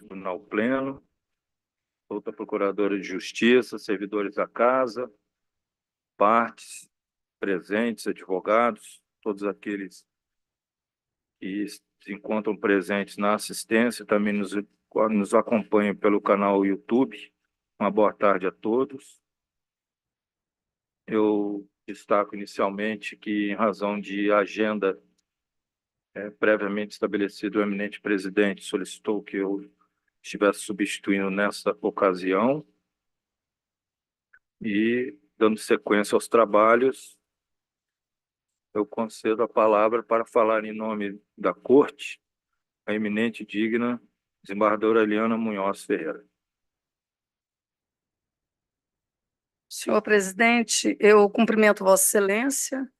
Tribunal Pleno, outra Procuradora de Justiça, servidores da Casa, partes presentes, advogados, todos aqueles que se encontram presentes na assistência, também nos acompanham pelo canal YouTube. Uma boa tarde a todos. Eu destaco inicialmente que, em razão de agenda previamente estabelecida, o eminente presidente solicitou que eu estivesse substituindo nessa ocasião e, dando sequência aos trabalhos, eu concedo a palavra para falar em nome da Corte a eminente e digna desembargadora Eliana Munhoz Ferreira. Senhor presidente, eu cumprimento Vossa Excelência,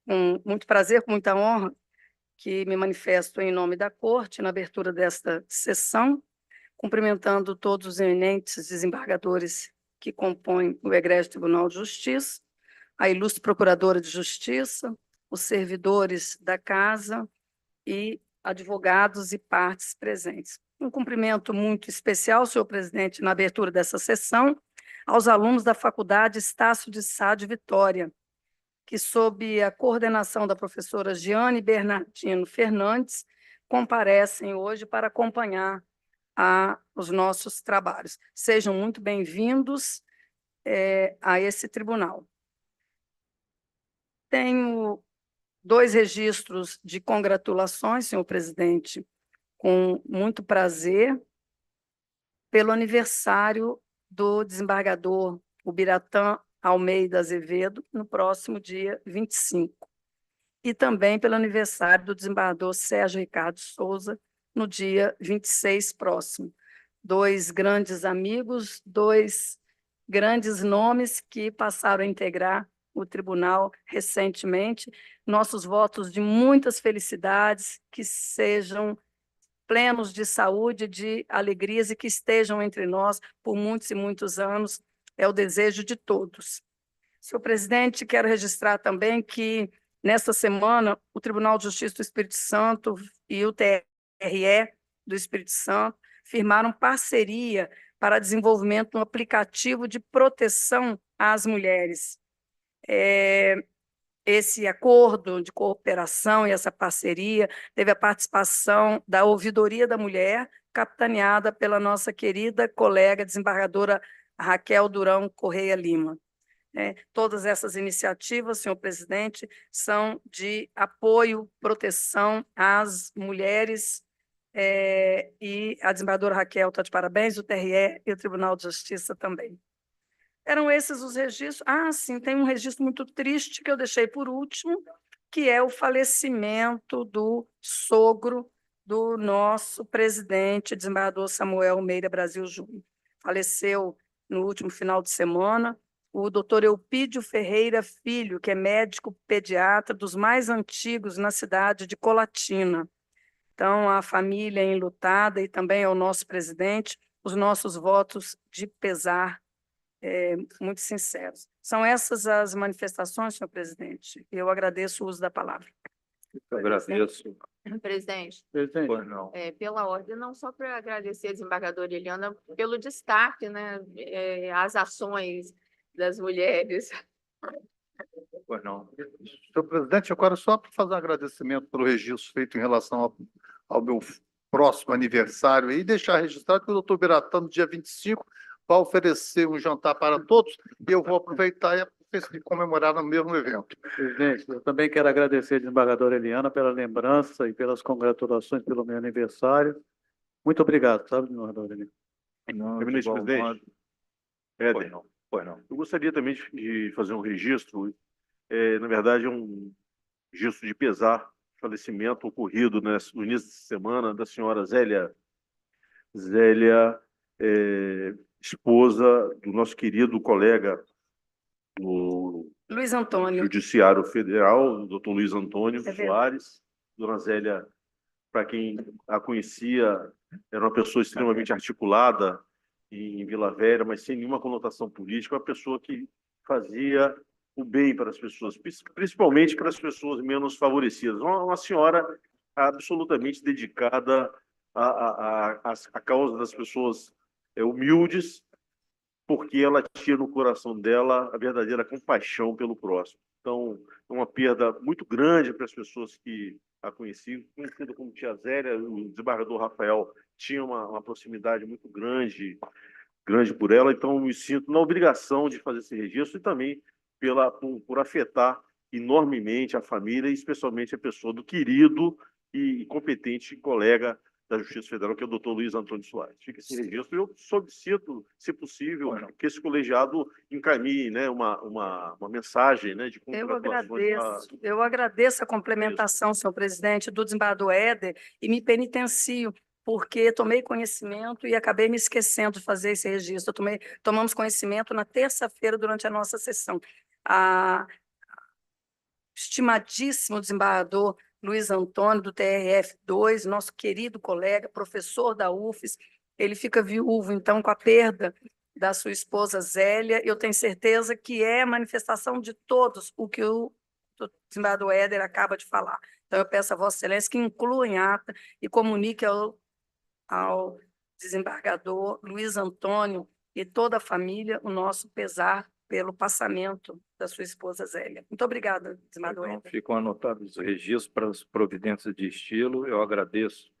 com muito prazer, com muita honra, que me manifesto em nome da Corte na abertura desta sessão, cumprimentando todos os eminentes desembargadores que compõem o Egrégio Tribunal de Justiça, a ilustre Procuradora de Justiça, os servidores da Casa e advogados e partes presentes. Um cumprimento muito especial, senhor presidente, na abertura dessa sessão, aos alunos da Faculdade Estácio de Sá de Vitória, que, sob a coordenação da professora Giane Bernardino Fernandes, comparecem hoje para acompanhar os nossos trabalhos. Sejam muito bem-vindos a esse tribunal. Tenho 2 registros de congratulações, senhor presidente, com muito prazer, pelo aniversário do desembargador Ubiratã Almeida Azevedo, no próximo dia 25, e também pelo aniversário do desembargador Sérgio Ricardo Souza, no dia 26 próximo. 2 grandes amigos, 2 grandes nomes que passaram a integrar o tribunal recentemente. Nossos votos de muitas felicidades, que sejam plenos de saúde, de alegrias e que estejam entre nós por muitos e muitos anos, é o desejo de todos. Senhor presidente, quero registrar também que, nesta semana, o Tribunal de Justiça do Espírito Santo e o TRE do Espírito Santo firmaram parceria para desenvolvimento de um aplicativo de proteção às mulheres. Esse acordo de cooperação e essa parceria teve a participação da Ouvidoria da Mulher, capitaneada pela nossa querida colega desembargadora Raquel Durão Correia Lima. Todas essas iniciativas, senhor presidente, são de apoio, proteção às mulheres, e a desembargadora Raquel está de parabéns, o TRE e o Tribunal de Justiça também. Eram esses os registros. Sim, tem um registro muito triste que eu deixei por último, que é o falecimento do sogro do nosso presidente, desembargador Samuel Almeida Brasil Júnior. Faleceu no último final de semana o doutor Eupídio Ferreira Filho, que é médico pediatra dos mais antigos na cidade de Colatina. Então, a família enlutada e também ao nosso presidente, os nossos votos de pesar muito sinceros. São essas as manifestações, senhor presidente. Eu agradeço o uso da palavra. Eu agradeço. Presidente, Pois não. pela ordem, não só para agradecer a desembargadora Eliana pelo destaque, né, às ações das mulheres. Pois não. Senhor presidente, eu quero só fazer um agradecimento pelo registro feito em relação ao meu próximo aniversário e deixar registrado que o doutor Biratã, no dia 25, vai oferecer um jantar para todos e eu vou aproveitar e comemorar no mesmo evento. Presidente, eu também quero agradecer a desembargadora Eliana pela lembrança e pelas congratulações pelo meu aniversário. Muito obrigado, sabe, desembargadora Eliana? Não, Eminente de igual presidente. modo. Pois não. Pois não. Eu gostaria também de fazer um registro, na verdade, um registro de pesar, falecimento ocorrido no início de semana da senhora Zélia, esposa do nosso querido colega do Luiz Antônio. Judiciário Federal, o doutor Luiz Antônio verdade. Soares. Dona Zélia, para quem a conhecia, era uma pessoa extremamente articulada em Vila Velha, mas sem nenhuma conotação política, uma pessoa que fazia o bem para as pessoas, principalmente para as pessoas menos favorecidas. Uma senhora absolutamente dedicada a causa das pessoas humildes, porque ela tinha no coração dela a verdadeira compaixão pelo próximo. Então, é uma perda muito grande para as pessoas que a conheciam, conhecida como tia Zélia. O desembargador Rafael tinha uma proximidade muito grande por ela, então me sinto na obrigação de fazer esse registro e também por afetar enormemente a família, e especialmente a pessoa do querido e competente colega da Justiça Federal, que é o doutor Luiz Antônio Soares. Fica esse registro. Eu solicito, se possível, que esse colegiado encaminhe, né, uma mensagem, né, de congratulações. Eu agradeço a complementação, senhor presidente, do desembargador Éder, e me penitencio, porque tomei conhecimento e acabei me esquecendo de fazer esse registro. Tomamos conhecimento na terça-feira, durante a nossa sessão. A estimadíssimo desembargador Luiz Antônio, do TRF2, nosso querido colega, professor da UFES, ele fica viúvo, então, com a perda da sua esposa Zélia. Eu tenho certeza que é manifestação de todos o que o desembargador Éder acaba de falar. Então, eu peço a Vossa Excelência que inclua em ata e comunique ao desembargador Luiz Antônio e toda a família o nosso pesar pelo passamento da sua esposa Zélia. Muito obrigada, desembargador Então, Éder. ficam anotados os registros para as providências de estilo. Eu agradeço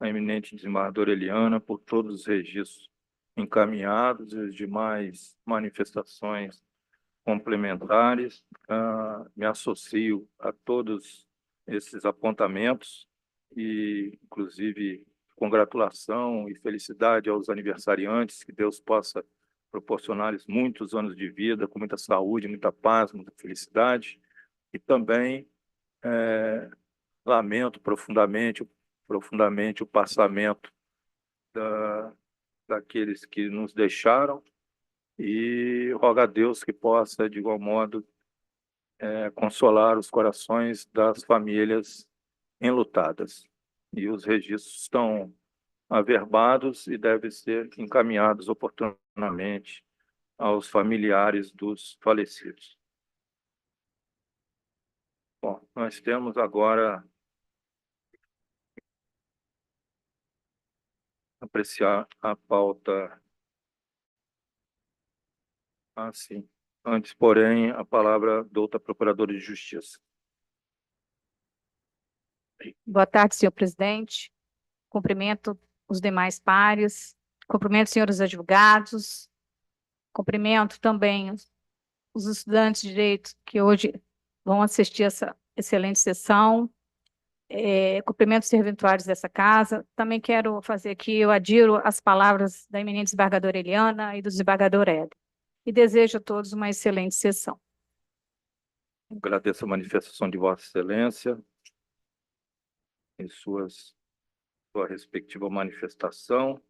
a eminente desembargadora Eliana por todos os registros encaminhados e as demais manifestações complementares. Me associo a todos esses apontamentos e, inclusive, congratulação e felicidade aos aniversariantes, que Deus possa proporcionar-lhes muitos anos de vida, com muita saúde, muita paz, muita felicidade. E também lamento profundamente o passamento daqueles que nos deixaram, e rogo a Deus que possa, de igual modo, consolar os corações das famílias enlutadas. E os registros estão averbados e devem ser encaminhados oportunamente aos familiares dos falecidos. Bom, nós temos agora apreciar a pauta. Sim. Antes, porém, a palavra do outra Procuradora de Justiça. Boa tarde, senhor presidente. Cumprimento os demais pares, cumprimento os senhores advogados, cumprimento também os estudantes de direito que hoje vão assistir essa excelente sessão, cumprimento os serventuários dessa casa. Também quero fazer aqui, eu adiro às palavras da eminente desembargadora Eliana e do desembargador Éder, e desejo a todos uma excelente sessão. Agradeço a manifestação de Vossa Excelência em sua respectiva manifestação.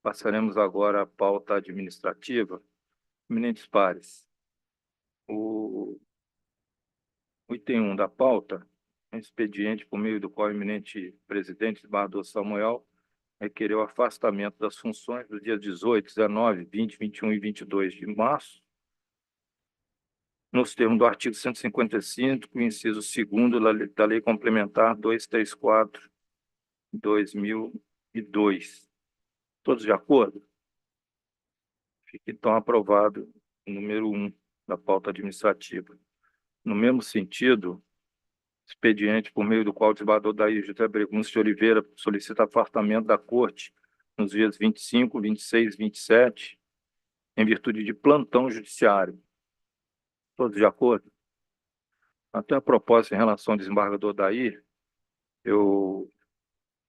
Passaremos agora à pauta administrativa. Eminentes pares, o item 1 da pauta é um expediente por meio do qual o eminente presidente, desembargador Samuel, requereu o afastamento das funções dos dias 18, 19, 20, 21 e 22 de março, nos termos do artigo 155, inciso 2º da Lei Complementar 234/2002. Todos de acordo? Fica, então, aprovado o número 1 da pauta administrativa. No mesmo sentido, expediente por meio do qual o desembargador Daí José Breguncio de Oliveira solicita afastamento da Corte nos dias 25, 26 e 27, em virtude de plantão judiciário. Todos de acordo? Até a proposta em relação ao desembargador Daí, eu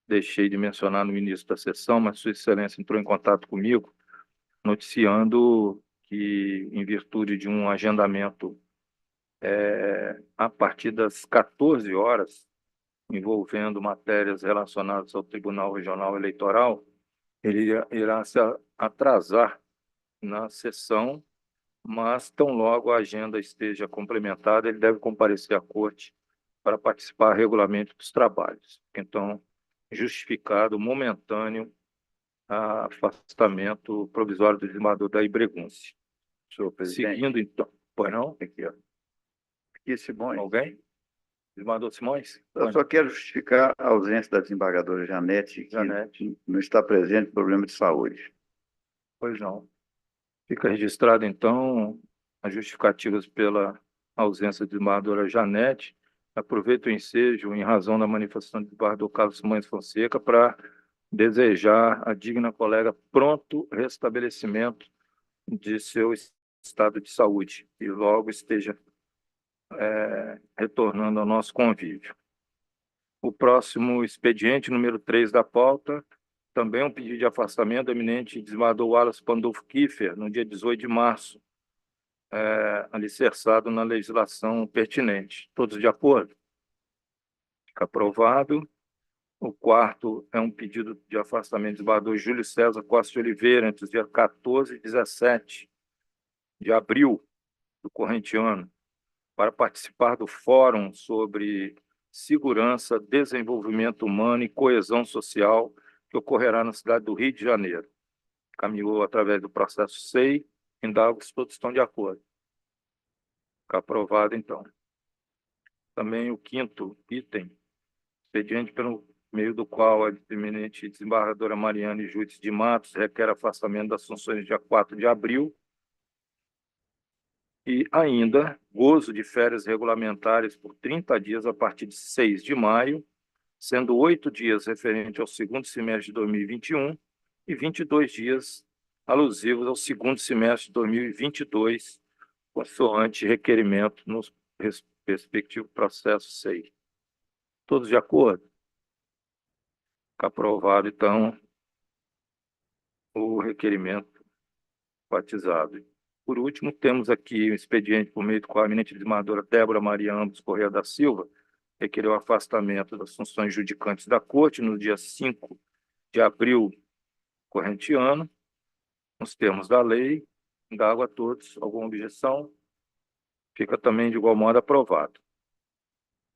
deixei de mencionar no início da sessão, mas Sua Excelência entrou em contato comigo, noticiando que, em virtude de um agendamento a partir das 14 horas, envolvendo matérias relacionadas ao Tribunal Regional Eleitoral, ele irá se atrasar na sessão, mas tão logo a agenda esteja complementada, ele deve comparecer à corte para participar regularmente dos trabalhos. Então, justificado momentâneo afastamento provisório do desembargador Daí Breguncio. Senhor presidente, Seguindo, então. Pois não? aqui, ó. Aqui esse bom. Alguém? Desembargador Simões? Eu só quero justificar a ausência da desembargadora Janete, que Janete. não está presente por problema de saúde. Pois não. Fica registrado, então, as justificativas pela ausência de desembargadora Janete. Aproveito o ensejo, em razão da manifestação do desembargador Carlos Simões Fonseca, para desejar à digna colega pronto restabelecimento de seu estado de saúde e logo esteja retornando ao nosso convívio. O próximo expediente, número 3 da pauta, também um pedido de afastamento do eminente desembargador Wallace Pandolfo Kiefer, no dia 18 de março, alicerçado na legislação pertinente. Todos de acordo? Fica aprovado. O quarto é um pedido de afastamento do desembargador Júlio César Costa de Oliveira, entre os dias 14 e 17 de abril do corrente ano, para participar do Fórum sobre Segurança, Desenvolvimento Humano e Coesão Social, que ocorrerá na cidade do Rio de Janeiro. Caminhou através do processo SEI, indago se todos estão de acordo. Fica aprovado, então. Também o quinto item, expediente pelo meio do qual a eminente desembargadora Mariane Júdice de Matos requer afastamento das funções dia 4 de abril, e ainda gozo de férias regulamentares por 30 dias a partir de 6 de maio, sendo 8 dias referente ao segundo semestre de 2021 e 22 dias alusivos ao segundo semestre de 2022, consoante requerimento no respectivo processo SEI. Todos de acordo? Fica aprovado, então, o requerimento batizado. Por último, temos aqui o expediente por meio do qual a eminente desembargadora Débora Maria Ambros Correia da Silva requereu o afastamento das funções judicantes da Corte no dia 5 de abril corrente ano, nos termos da lei. Indago a todos. Alguma objeção? Fica também de igual modo aprovado.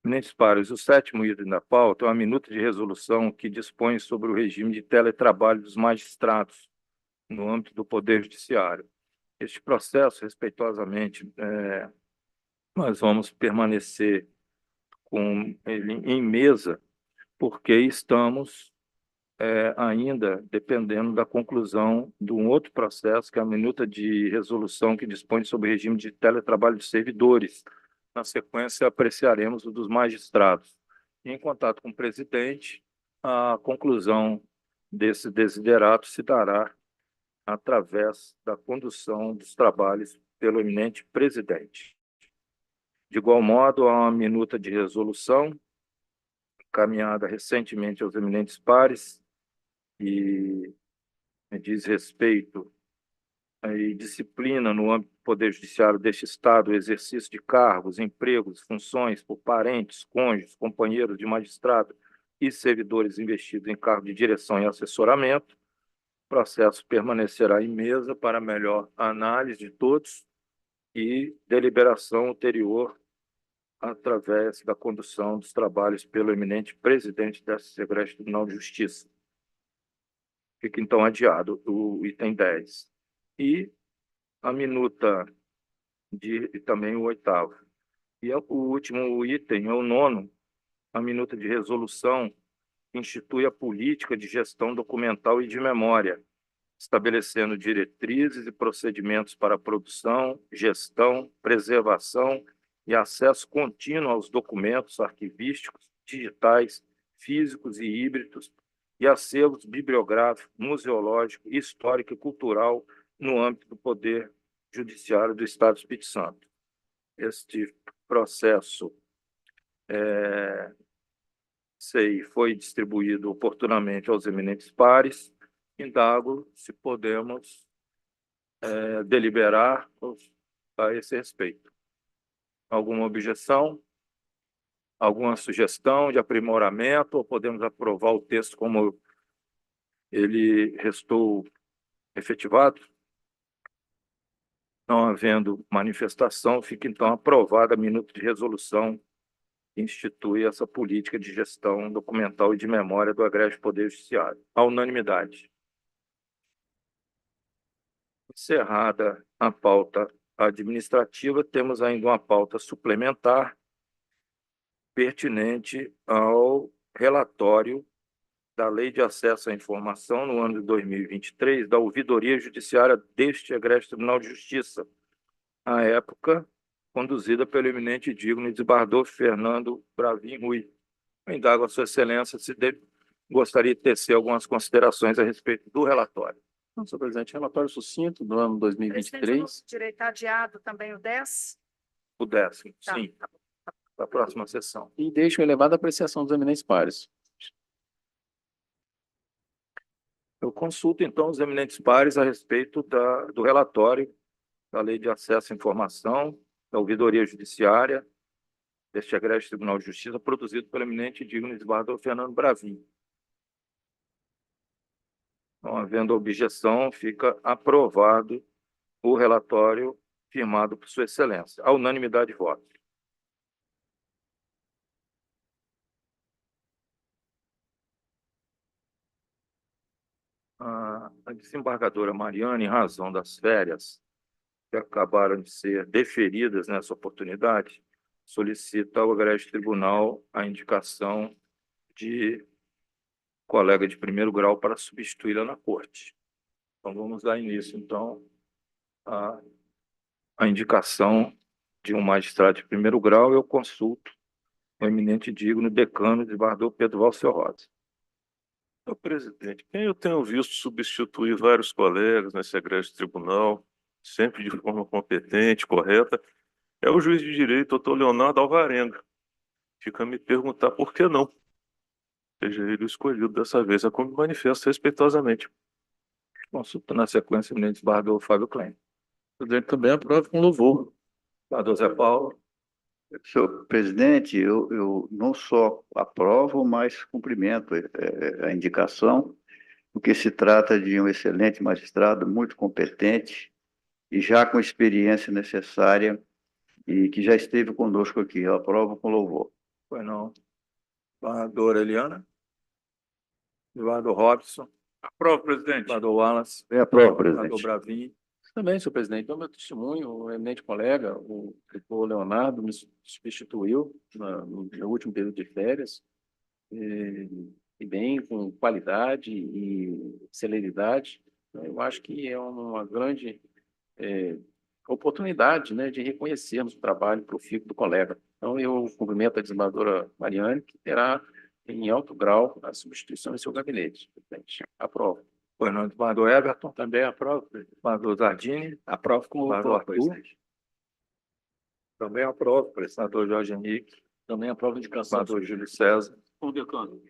Eminentes pares, o sétimo item da pauta é uma minuta de resolução que dispõe sobre o regime de teletrabalho dos magistrados no âmbito do Poder Judiciário. Este processo, respeitosamente, nós vamos permanecer com ele em mesa, porque estamos ainda dependendo da conclusão de um outro processo, que é a minuta de resolução que dispõe sobre o regime de teletrabalho de servidores. Na sequência, apreciaremos o dos magistrados. Em contato com o presidente, a conclusão desse desiderato se dará através da condução dos trabalhos pelo eminente presidente. De igual modo, há uma minuta de resolução encaminhada recentemente aos eminentes pares e diz respeito e disciplina no âmbito do Poder Judiciário deste Estado o exercício de cargos, empregos, funções por parentes, cônjuges, companheiros de magistrado e servidores investidos em cargo de direção e assessoramento. O processo permanecerá em mesa para melhor análise de todos e deliberação ulterior através da condução dos trabalhos pelo eminente presidente desse Egrégio Tribunal de Justiça. Fica, então, adiado o item 10. E a minuta e também o oitavo. E o último item é o nono, a minuta de resolução que institui a política de gestão documental e de memória, estabelecendo diretrizes e procedimentos para a produção, gestão, preservação e acesso contínuo aos documentos arquivísticos, digitais, físicos e híbridos, e acervos bibliográfico, museológico, histórico e cultural no âmbito do Poder Judiciário do Estado do Espírito Santo. Este processo foi distribuído oportunamente aos eminentes pares. Indago se podemos deliberar a esse respeito. Alguma objeção? Alguma sugestão de aprimoramento? Ou podemos aprovar o texto como ele restou efetivado? Não havendo manifestação, fica então aprovada a minuta de resolução que institui essa política de gestão documental e de memória do Egrégio Poder Judiciário. À unanimidade. Encerrada a pauta administrativa, temos ainda uma pauta suplementar, pertinente ao relatório da Lei de Acesso à Informação no ano de 2023 da Ouvidoria Judiciária deste Egrégio Tribunal de Justiça, à época conduzida pelo eminente e digno desembargador Fernando Bravin Rui. Eu indago a Sua Excelência se gostaria de tecer algumas considerações a respeito do relatório. Não, senhor presidente, relatório sucinto do ano 2023. Direito adiado também o 10? O 10º, Tá. sim, para a próxima sessão. E deixo elevada apreciação dos eminentes pares. Eu consulto, então, os eminentes pares a respeito do relatório da Lei de Acesso à Informação, da Ouvidoria Judiciária, deste Egrégio Tribunal de Justiça, produzido pelo eminente e digno desembargador Fernando Bravin. Não havendo objeção, fica aprovado o relatório firmado por Sua Excelência. A unanimidade de votos. A desembargadora Mariana, em razão das férias que acabaram de ser deferidas nessa oportunidade, solicita ao Egrégio Tribunal a indicação de colega de primeiro grau para substituí-la na corte. Então, vamos dar início, então, à indicação de um magistrado de primeiro grau. Eu consulto o eminente e digno decano, desembargador Pedro Valcer Rosa. Senhor presidente, quem eu tenho visto substituir vários colegas nesse egrégio tribunal, sempre de forma competente, correta, é o juiz de direito, doutor Leonardo Alvarenga. Fica a me perguntar por que não seja ele o escolhido dessa vez, é como me manifesto respeitosamente. Consulta na sequência o eminente desembargador Fábio Klein. O presidente também aprova com louvor. Desembargador Zé Paulo. Senhor presidente, eu não só aprovo, mas cumprimento a indicação, porque se trata de um excelente magistrado, muito competente e já com experiência necessária e que já esteve conosco aqui. Eu aprovo com louvor. Foi não. Desembargadora Eliana. Desembargador Robson. Aprovo, presidente. Desembargador Wallace. Eu aprovo, Desembargador presidente. Bravin. Também, senhor presidente, dou meu testemunho, o eminente colega, o doutor Leonardo, me substituiu no meu último período de férias, e bem, com qualidade e celeridade. Eu acho que é uma grande oportunidade, né, de reconhecermos o trabalho profícuo do colega. Então, eu cumprimento a desembargadora Mariane, que terá em alto grau a substituição em seu gabinete. Presidente. Aprovo. Foi não. Desembargador Everton. Também aprovo, presidente. Desembargador Zardini. Aprovo com Desembargador louvor, Arthur. presidente. Também aprovo, desembargador Jorge Henrique. Também aprovo a indicação. Desembargador Júlio César. Com decano.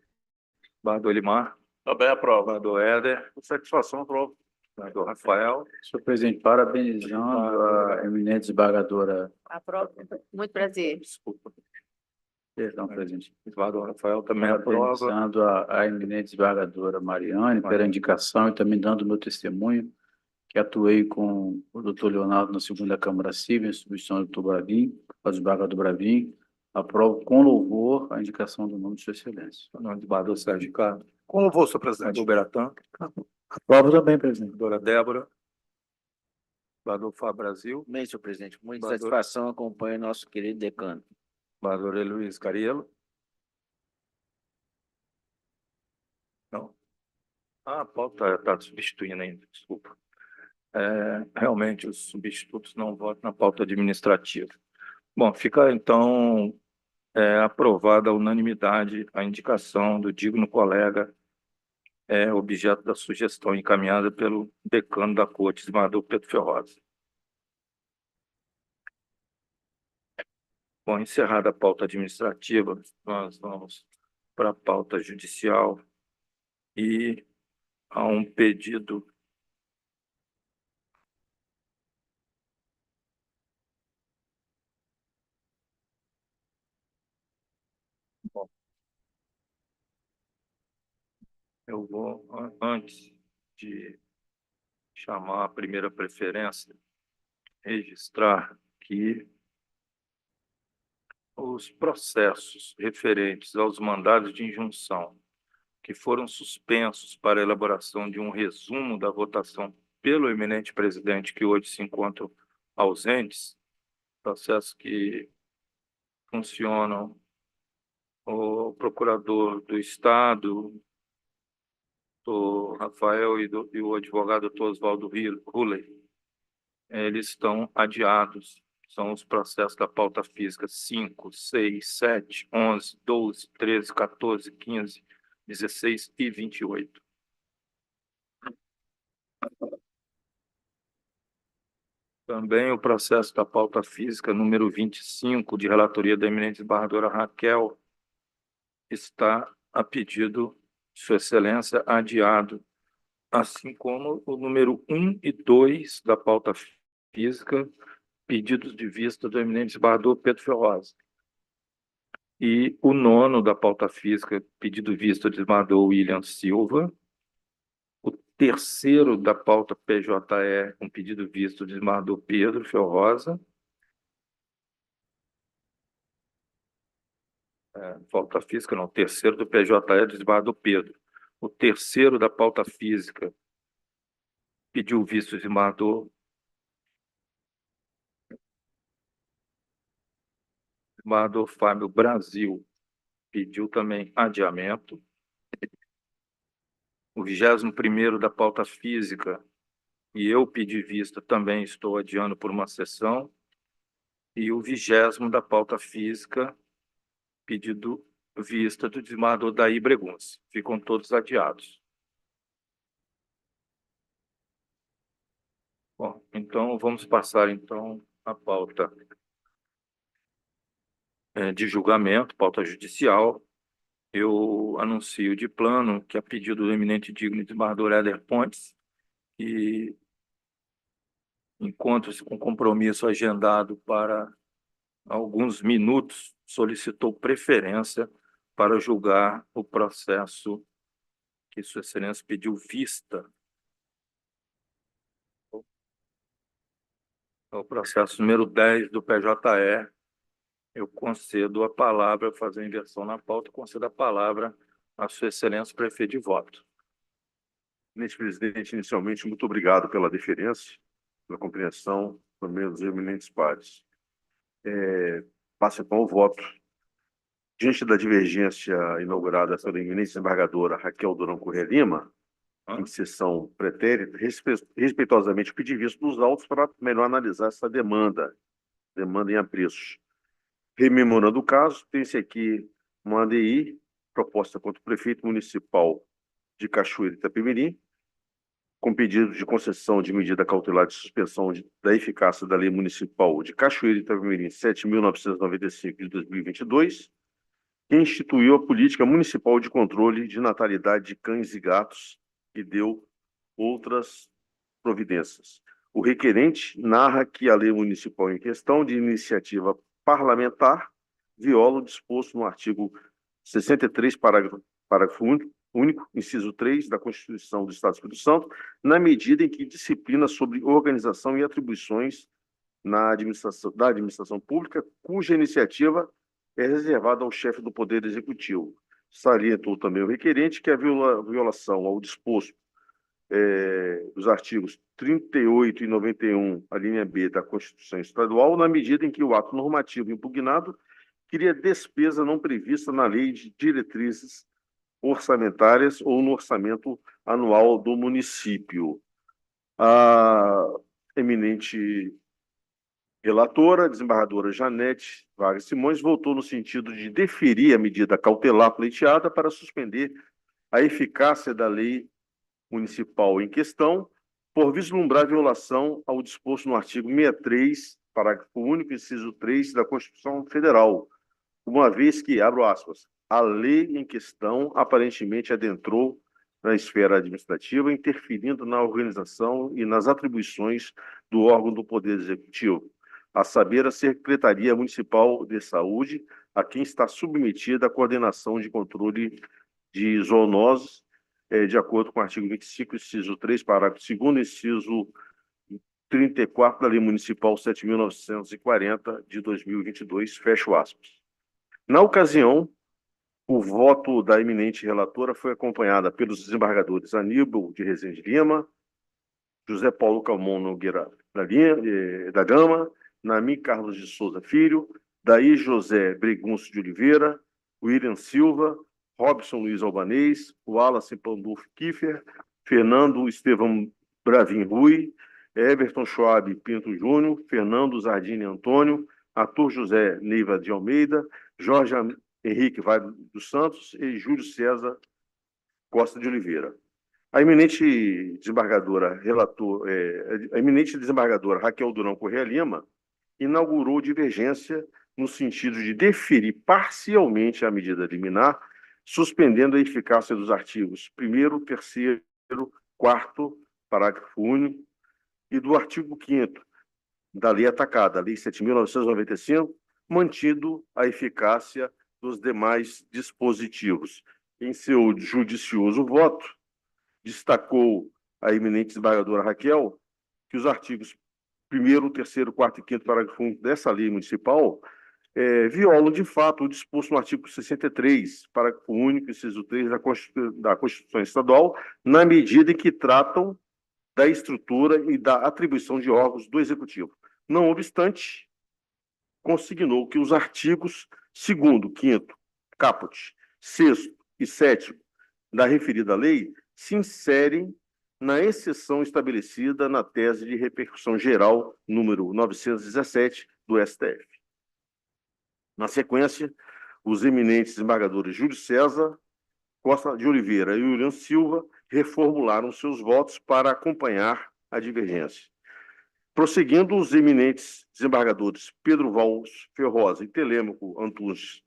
Desembargador Elimar. Também aprovo. Desembargador Éder. Com satisfação, aprovo. Desembargador Rafael. Senhor presidente, parabenizando a eminente desembargadora. Aprovo. Muito prazer. Desculpa. Perdão, presidente. Desembargador Rafael também aprova. Parabenizando a eminente desembargadora Mariane pela indicação e também dando meu testemunho, que atuei com o doutor Leonardo na segunda Câmara Civil, em substituição do doutor Bravin, o desembargador Bravin. Aprovo com louvor a indicação do nome de Sua Excelência. Foi não. Desembargador Sérgio Carlos. Com louvor, senhor presidente. Desembargador Beratã. Aprovo também, presidente. Desembargadora Débora. Desembargador Fábio Brasil. Bem, senhor presidente, com muita Desembargador- satisfação acompanho o nosso querido decano. Desembargador Luiz Cariello. Não. A pauta está substituindo ainda, desculpa. Realmente, os substitutos não votam na pauta administrativa. Bom, fica então aprovada a unanimidade a indicação do digno colega, objeto da sugestão encaminhada pelo decano da Corte, desembargador Pedro Ferroza. Bom, encerrada a pauta administrativa, nós vamos para a pauta judicial e há um pedido eu vou, antes de chamar a primeira preferência, registrar que os processos referentes aos mandados de injunção que foram suspensos para a elaboração de um resumo da votação pelo eminente presidente, que hoje se encontram ausentes, processos que funcionam o procurador do Estado, do Rafael e o advogado Dr. Oswaldo Hulley, eles estão adiados. São os processos da pauta física 5, 6, 7, 11, 12, 13, 14, 15, 16 e 28. Também o processo da pauta física número 25, de relatoria da eminente desembargadora Raquel, está a pedido de Sua Excelência adiado, assim como o número 1 e 2 da pauta física, pedidos de vista do eminente desembargador Pedro Ferroza. E o 9º da pauta física, pedido de vista do desembargador William Silva. O 3º da pauta PJE, com pedido de vista do desembargador Pedro Ferroza. Pauta física, não. O 3º do PJE, do desembargador Pedro. O 3º da pauta física, pediu visto do desembargador Fábio Brasil, pediu também adiamento. O 21º da pauta física, e eu pedi vista, também estou adiando por uma sessão. E o 20º da pauta física, pedido vista do desembargador Daí Bregunce. Ficam todos adiados. Bom, então vamos passar então a pauta de julgamento, pauta judicial. Eu anuncio de plano que, a pedido do eminente e digno desembargador Éder Pontes, que encontra-se com compromisso agendado para alguns minutos, solicitou preferência para julgar o processo que Sua Excelência pediu vista. O processo número 10 do PJE. Eu concedo a palavra, fazer a inversão na pauta, concedo a palavra a Sua Excelência o prefeito de voto. Senhor presidente, inicialmente, muito obrigado pela deferência, pela compreensão, por meio dos eminentes pares. Passo então o voto. Diante da divergência inaugurada pela eminente desembargadora Raquel Durão Corrêa Lima, em sessão pretérita, respeitosamente pedi visto dos autos para melhor analisar essa demanda em apreços. Rememorando o caso, tem-se aqui uma ADI proposta contra o prefeito municipal de Cachoeira Itapemirim, com pedido de concessão de medida cautelar de suspensão da eficácia da Lei Municipal de Cachoeira Itapemirim 7.995 de 2022, que instituiu a Política Municipal de Controle de Natalidade de Cães e Gatos e deu outras providências. O requerente narra que a lei municipal em questão, de iniciativa parlamentar, viola o disposto no artigo 63, parágrafo único, inciso 3 da Constituição do Estado do Espírito Santo, na medida em que disciplina sobre organização e atribuições da administração pública, cuja iniciativa é reservada ao chefe do Poder Executivo. Salientou também o requerente que a violação ao disposto dos artigos 38 e 91, a linha B da Constituição Estadual, na medida em que o ato normativo impugnado cria despesa não prevista na Lei de Diretrizes Orçamentárias ou no orçamento anual do município. A eminente relatora, desembargadora Janete Vargas Simões, votou no sentido de deferir a medida cautelar pleiteada para suspender a eficácia da lei municipal em questão, por vislumbrar violação ao disposto no artigo 63, parágrafo único, inciso 3 da Constituição Federal, uma vez que, abro aspas, a lei em questão aparentemente adentrou na esfera administrativa, interferindo na organização e nas atribuições do órgão do Poder Executivo, a saber, a Secretaria Municipal de Saúde, a quem está submetida a coordenação de controle de zoonoses, de acordo com o artigo 25, inciso 3, parágrafo 2º, inciso 34 da Lei Municipal 7.940, de 2022, fecho aspas. Na ocasião, o voto da eminente relatora foi acompanhada pelos desembargadores Aníbal de Rezende Lima, José Paulo Calmon Nogueira da Gama, Nami Carlos de Souza Filho, Daí José Bregunço de Oliveira, William Silva, Robson Luiz Albanês, Wallace Pandolfo Kiefer, Fernando Estevão Bravin Rui, Everton Schwab Pinto Júnior, Fernando Zardini Antônio, Arthur José Neiva de Almeida, Jorge Henrique Vale dos Santos e Júlio César Costa de Oliveira. A eminente desembargadora Raquel Durão Corrêa Lima inaugurou divergência no sentido de deferir parcialmente a medida liminar, suspendendo a eficácia dos artigos 1º, 3º, 4º, parágrafo único, e do artigo 5º da lei atacada, a Lei 7.995, mantido a eficácia dos demais dispositivos. Em seu judicioso voto, destacou a eminente desembargadora Raquel que os artigos 1º, 3º, 4º e 5º, parágrafo único dessa lei municipal violam, de fato, o disposto no artigo 63, parágrafo único, inciso 3 da Constituição Estadual, na medida em que tratam da estrutura e da atribuição de órgãos do Executivo. Não obstante, consignou que os artigos 2º, 5º, caput, 6º e 7º da referida lei se inserem na exceção estabelecida na tese de repercussão geral número 917 do STF. Na sequência, os eminentes desembargadores Júlio César Costa de Oliveira e William Silva reformularam seus votos para acompanhar a divergência. Prosseguindo, os eminentes desembargadores Pedro Valls Ferrosa e Telêmaco Antunes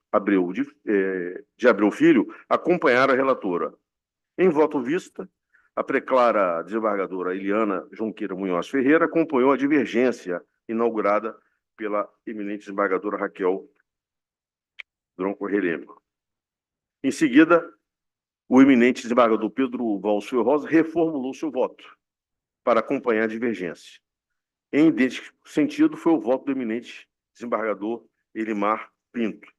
de Abreu Filho acompanharam a relatora. Em voto vista, a preclara desembargadora Eliana Junqueira Munhoz Ferreira acompanhou a divergência inaugurada pela eminente desembargadora Raquel Durão Corrêa Lima. Em seguida, o eminente desembargador Pedro Valls Ferrosa reformulou seu voto para acompanhar a divergência. Em idêntico sentido, foi o voto do eminente desembargador Elimar Pinto.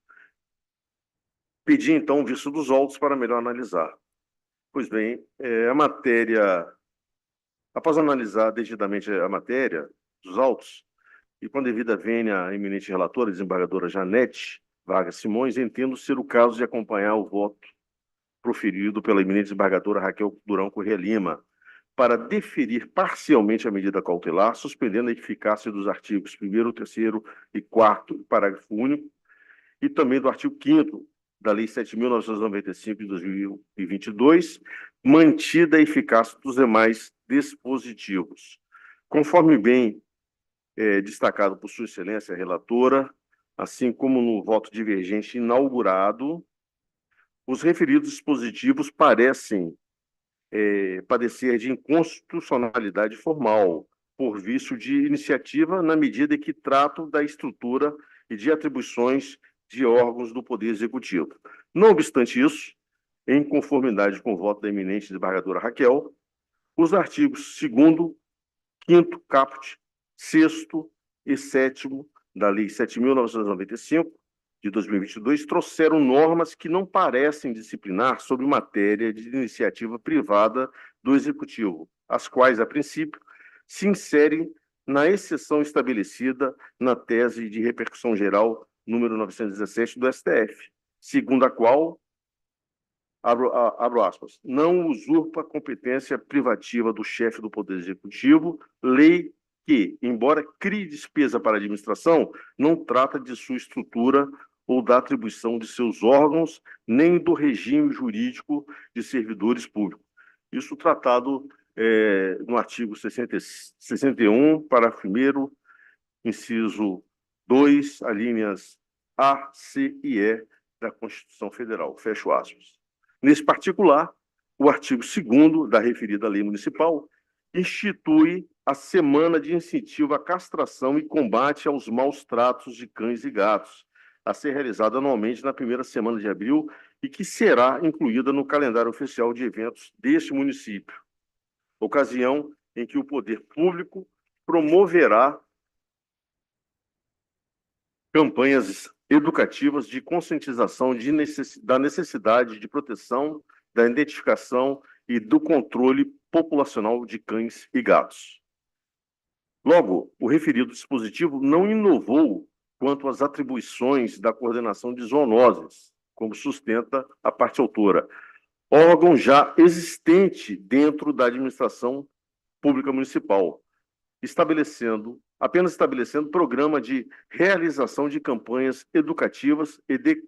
Pedi, então, vista dos autos para melhor analisar. Pois bem, após analisar devidamente a matéria dos autos, e com devida vênia à eminente relatora, desembargadora Janete Vargas Simões, entendo ser o caso de acompanhar o voto proferido pela eminente desembargadora Raquel Durão Corrêa Lima, para deferir parcialmente a medida cautelar, suspendendo a eficácia dos artigos 1º, 3º e 4º, parágrafo único, e também do artigo 5º da Lei 7.995 de 2022, mantida a eficácia dos demais dispositivos. Conforme bem destacado por Sua Excelência a relatora, assim como no voto divergente inaugurado, os referidos dispositivos parecem padecer de inconstitucionalidade formal, por vício de iniciativa, na medida em que tratam da estrutura e de atribuições de órgãos do Poder Executivo. Não obstante isso, em conformidade com o voto da eminente desembargadora Raquel, os artigos 2º, 5º, caput, 6º e 7º da Lei 7.995, de 2022, trouxeram normas que não parecem disciplinar sobre matéria de iniciativa privada do Executivo, as quais, a princípio, se inserem na exceção estabelecida na tese de repercussão geral número 917 do STF, segundo a qual, abro aspas, não usurpa competência privativa do chefe do Poder Executivo, lei que, embora crie despesa para a administração, não trata de sua estrutura ou da atribuição de seus órgãos, nem do regime jurídico de servidores públicos. Isso tratado no artigo 61, parágrafo 1º, inciso 2, alíneas A, C e E da Constituição Federal. Fecho aspas. Nesse particular, o artigo 2º da referida lei municipal institui a Semana de Incentivo à Castração e Combate aos Maus Tratos de Cães e Gatos, a ser realizada anualmente na primeira semana de abril e que será incluída no calendário oficial de eventos deste município, ocasião em que o poder público promoverá campanhas educativas de conscientização da necessidade de proteção, da identificação e do controle populacional de cães e gatos. Logo, o referido dispositivo não inovou quanto às atribuições da coordenação de zoonoses, como sustenta a parte autora, órgão já existente dentro da administração pública municipal, apenas estabelecendo programa de realização de campanhas educativas e de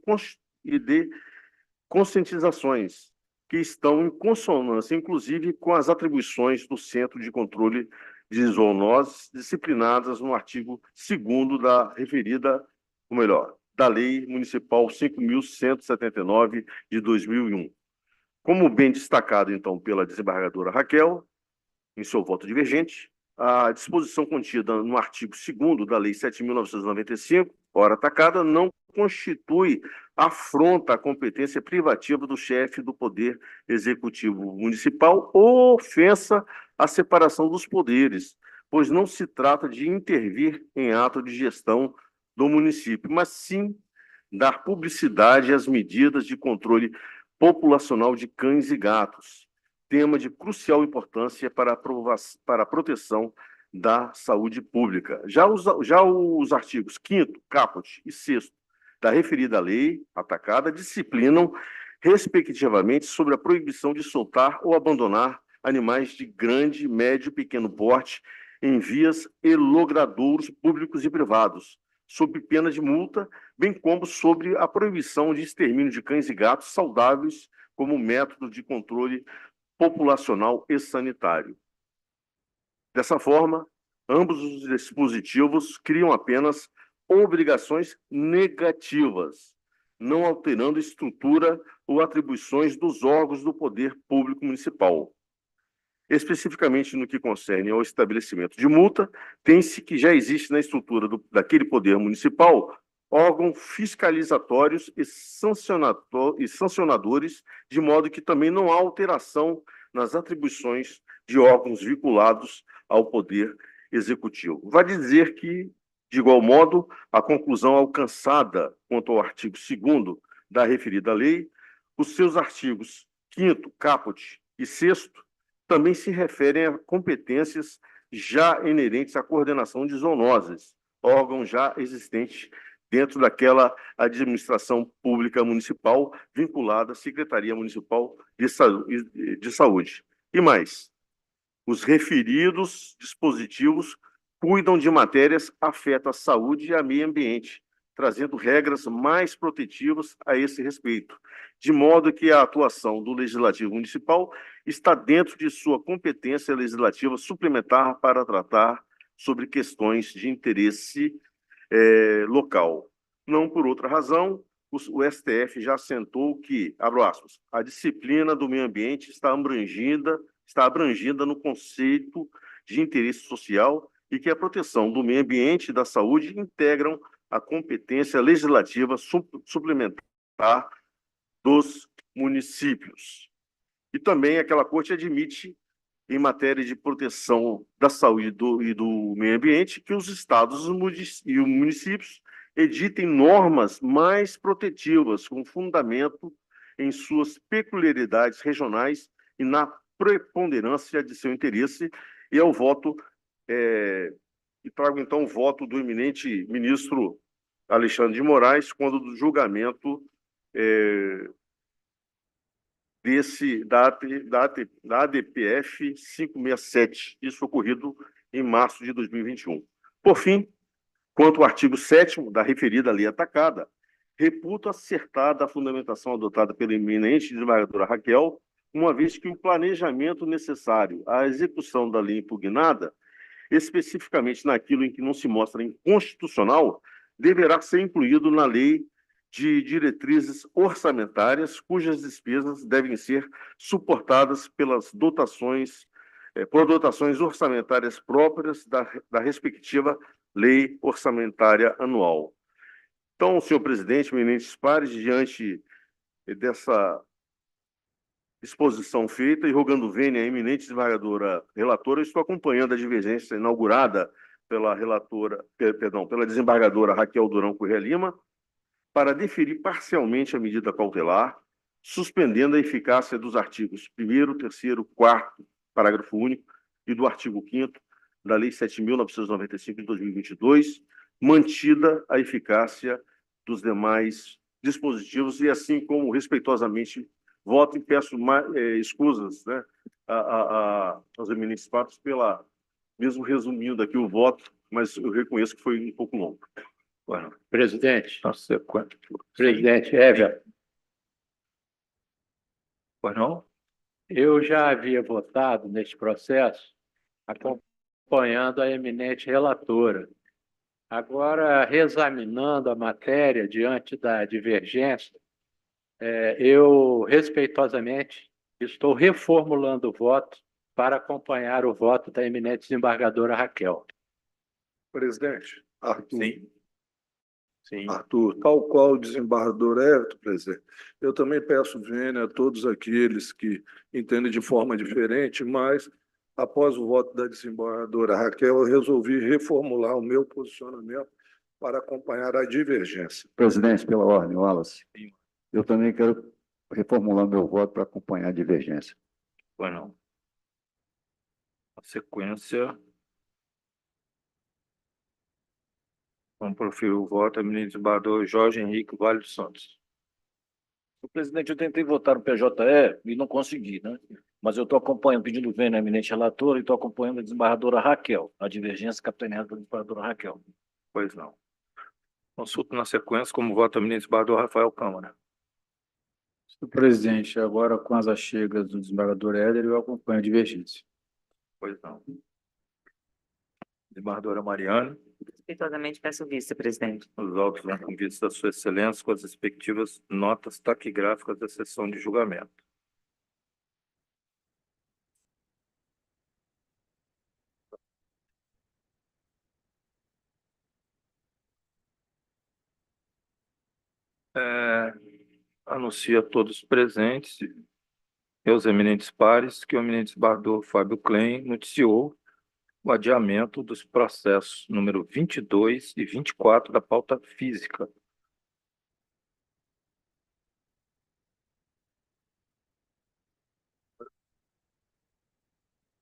conscientizações, que estão em consonância, inclusive, com as atribuições do Centro de Controle de Zoonoses, disciplinadas no artigo 2º da referida, ou melhor, da Lei Municipal 5.179 de 2001. Como bem destacado, então, pela desembargadora Raquel, em seu voto divergente, a disposição contida no artigo 2º da Lei 7.995, ora atacada, não constitui afronta à competência privativa do chefe do Poder Executivo Municipal ou ofensa à separação dos poderes, pois não se trata de intervir em ato de gestão do município, mas sim dar publicidade às medidas de controle populacional de cães e gatos, tema de crucial importância para a proteção da saúde pública. Já os artigos 5º, caput e 6º da referida lei atacada disciplinam, respectivamente, sobre a proibição de soltar ou abandonar animais de grande, médio e pequeno porte em vias e logradouros públicos e privados, sob pena de multa, bem como sobre a proibição de extermínio de cães e gatos saudáveis como método de controle populacional e sanitário. Dessa forma, ambos os dispositivos criam apenas obrigações negativas, não alterando estrutura ou atribuições dos órgãos do poder público municipal. Especificamente no que concerne ao estabelecimento de multa, tem-se que já existe na estrutura daquele poder municipal órgãos fiscalizatórios e sancionadores, de modo que também não há alteração nas atribuições de órgãos vinculados ao poder executivo. Vale dizer que, de igual modo, a conclusão alcançada quanto ao artigo 2º da referida lei, os seus artigos 5º, caput e 6º também se referem a competências já inerentes à coordenação de zoonoses, órgão já existente dentro daquela administração pública municipal vinculada à Secretaria Municipal de Saúde. E mais, os referidos dispositivos cuidam de matérias afetas à saúde e ao meio ambiente, trazendo regras mais protetivas a esse respeito, de modo que a atuação do Legislativo Municipal está dentro de sua competência legislativa suplementar para tratar sobre questões de interesse local. Não por outra razão, o STF já assentou que, abro aspas, a disciplina do meio ambiente está abrangida no conceito de interesse social e que a proteção do meio ambiente e da saúde integram a competência legislativa suplementar dos municípios. E também aquela corte admite, em matéria de proteção da saúde e do meio ambiente, que os estados e os municípios editem normas mais protetivas, com fundamento em suas peculiaridades regionais e na preponderância de seu interesse, e ao voto, e trago então o voto do eminente ministro Alexandre de Moraes, quando do julgamento da ADPF 567, isso ocorrido em março de 2021. Por fim, quanto ao artigo 7º da referida lei atacada, reputo acertada a fundamentação adotada pela eminente desembargadora Raquel, uma vez que o planejamento necessário à execução da lei impugnada, especificamente naquilo em que não se mostra inconstitucional, deverá ser incluído na lei de diretrizes orçamentárias, cujas despesas devem ser suportadas por dotações orçamentárias próprias da respectiva lei orçamentária anual. Então, senhor presidente, eminentes pares, diante dessa exposição feita e rogando vênia à eminente desembargadora relatora, eu estou acompanhando a divergência inaugurada pela desembargadora Raquel Durão Corrêa Lima, para deferir parcialmente a medida cautelar, suspendendo a eficácia dos artigos 1º, 3º, 4º, parágrafo único, e do artigo 5º da Lei 7.995 de 2022, mantida a eficácia dos demais dispositivos e, assim como respeitosamente, voto e peço escusas, né, aos eminentes pares pela, mesmo resumindo aqui o voto, mas eu reconheço que foi um pouco longo. Bueno, Presidente, na sequência. presidente Hever, Bueno, eu já havia votado neste processo acompanhando a eminente relatora. Agora, reexaminando a matéria diante da divergência, eu respeitosamente estou reformulando o voto para acompanhar o voto da eminente desembargadora Raquel. Presidente, Arthur. sim. Sim. Arthur, tal qual o desembargador Everton, presidente, eu também peço vênia a todos aqueles que entendem de forma diferente, mas após o voto da desembargadora Raquel, eu resolvi reformular o meu posicionamento para acompanhar a divergência. Presidente, pela ordem, Wallace, eu também quero reformular meu voto para acompanhar a divergência. Bueno. Na sequência, vamos proferir o voto, eminente desembargador Jorge Henrique Vale dos Santos. Presidente, eu tentei votar no PJE e não consegui, né? Mas eu estou acompanhando, pedindo vênia à eminente relatora e estou acompanhando a desembargadora Raquel, a divergência capitaneada pela desembargadora Raquel. Pois não. Consulto na sequência como voto eminente desembargador Rafael Câmara. Senhor presidente, agora com as achegas do desembargador Éder, eu acompanho a divergência. Pois não. Desembargadora Mariane. Respeitosamente peço vice-presidente. Os autos vão com vista da Sua Excelência com as respectivas notas taquigráficas da sessão de julgamento. Anuncio a todos os presentes e aos eminentes pares que o eminente desembargador Fábio Klein noticiou o adiamento dos processos número 22 e 24 da pauta física.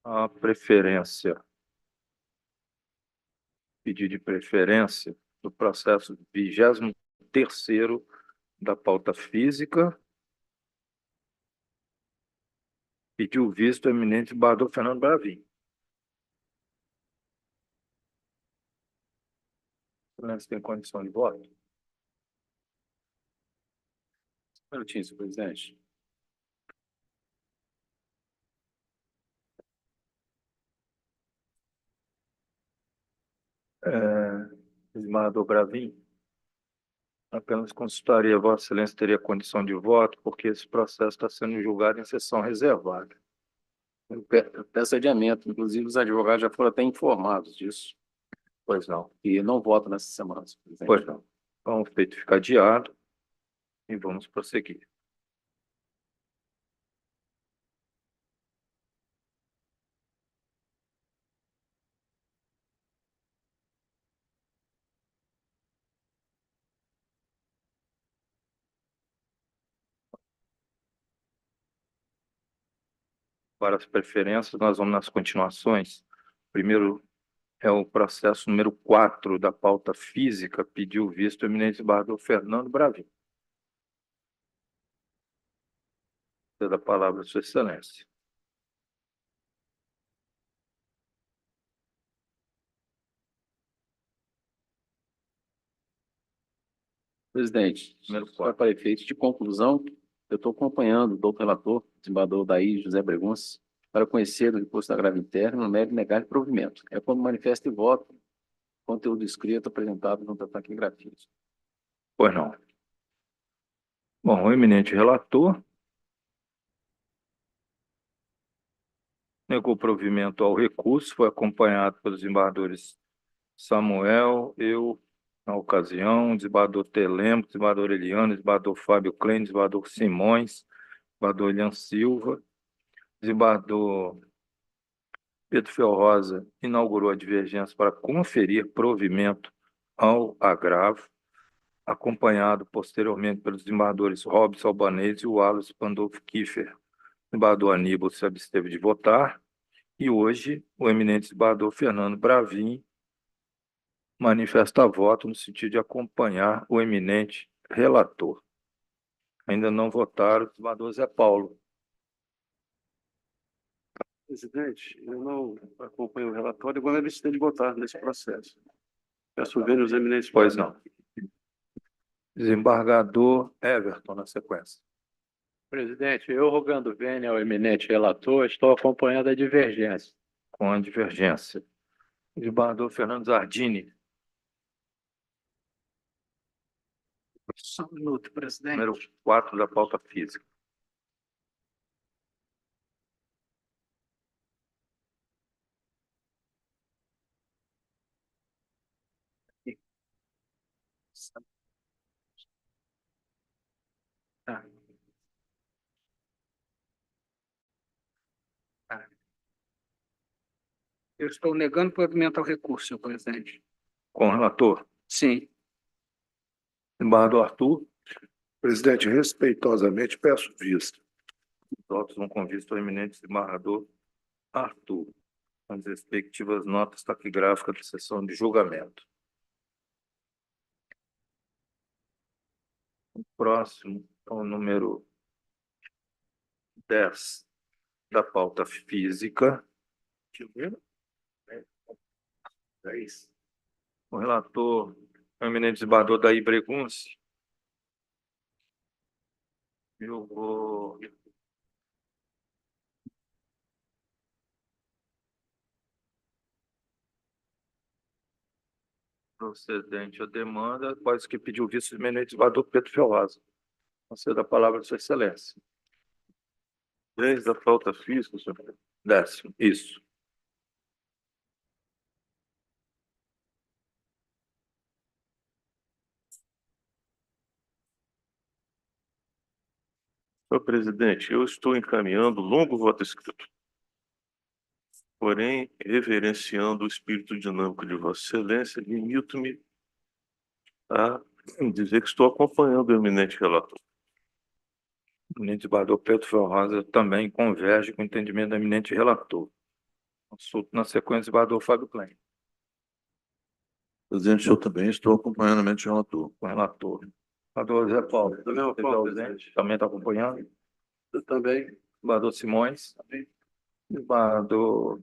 A preferência, pedido de preferência do processo 23º da pauta física. Pediu visto o eminente desembargador Fernando Bravin. Excelência, tem condição de voto? Um minutinho, senhor presidente. Desembargador Bravin, apenas consultaria, Vossa Excelência teria condição de voto, porque esse processo está sendo julgado em sessão reservada. Eu peço adiamento, inclusive os advogados já foram até informados disso. Pois não. E não voto nessa semana, senhor presidente. Pois não. Então, o feito fica adiado e vamos prosseguir. Para as preferências, nós vamos nas continuações. Primeiro é o processo número 4 da pauta física, pediu visto o eminente desembargador Fernando Bravin. Cedo a palavra a Sua Excelência. Presidente, só para efeitos de conclusão, eu estou acompanhando o doutor relator, desembargador Daí José Bregunça, para conhecer o imposto agravio interno, no mérito negar de provimento. É quando manifesta e voto conteúdo escrito apresentado no taquigrafia. Pois não. Bom, o eminente relator negou provimento ao recurso, foi acompanhado pelos desembargadores Samuel, eu, na ocasião, desembargador Telemo, desembargador Eliane, desembargador Fábio Klein, desembargador Simões, desembargador Elian Silva, desembargador Pedro Felrosa inaugurou a divergência para conferir provimento ao agravo, acompanhado posteriormente pelos desembargadores Robson Albanese e Wallace Pandolfo Kiefer. O desembargador Aníbal se absteve de votar e hoje o eminente desembargador Fernando Bravin manifesta voto no sentido de acompanhar o eminente relator. Ainda não votaram, desembargador Zé Paulo. Presidente, eu não acompanho o relatório, agora ele tem de votar nesse processo. Peço ver os eminentes. Pois não. Desembargador Everton, na sequência. Presidente, eu, rogando vênia ao eminente relator, estou acompanhando a divergência. Com a divergência. Desembargador Fernando Zardini, Só um minuto, presidente. número 4 da pauta física. Tá. Eu estou negando provimento ao recurso, senhor presidente. Com o relator. Sim. Desembargador Arthur. Presidente, respeitosamente peço vista. Votos vão com vista ao eminente desembargador Arthur, com as respectivas notas taquigráficas da sessão de julgamento. O próximo é o número 10 da pauta física. O relator, o eminente desembargador Daí Bregunce, julgou procedente a demanda, quase que pediu o vice-eminente desembargador Pedro Ferroza. Concedo a palavra de Sua Excelência. 10 da pauta física, senhor. 10º, isso. Senhor presidente, eu estou encaminhando longo voto escrito, porém, reverenciando o espírito dinâmico de Vossa Excelência, limito-me a dizer que estou acompanhando o eminente relator. O eminente desembargador Pedro Ferroza também converge com o entendimento do eminente relator. Consulto na sequência, desembargador Fábio Klein. Presidente, eu também estou acompanhando o eminente relator. Com o relator. Desembargador Zé Paulo. Também Esteve ausente, também está acompanhando. Eu também. Desembargador Simões. Desembargador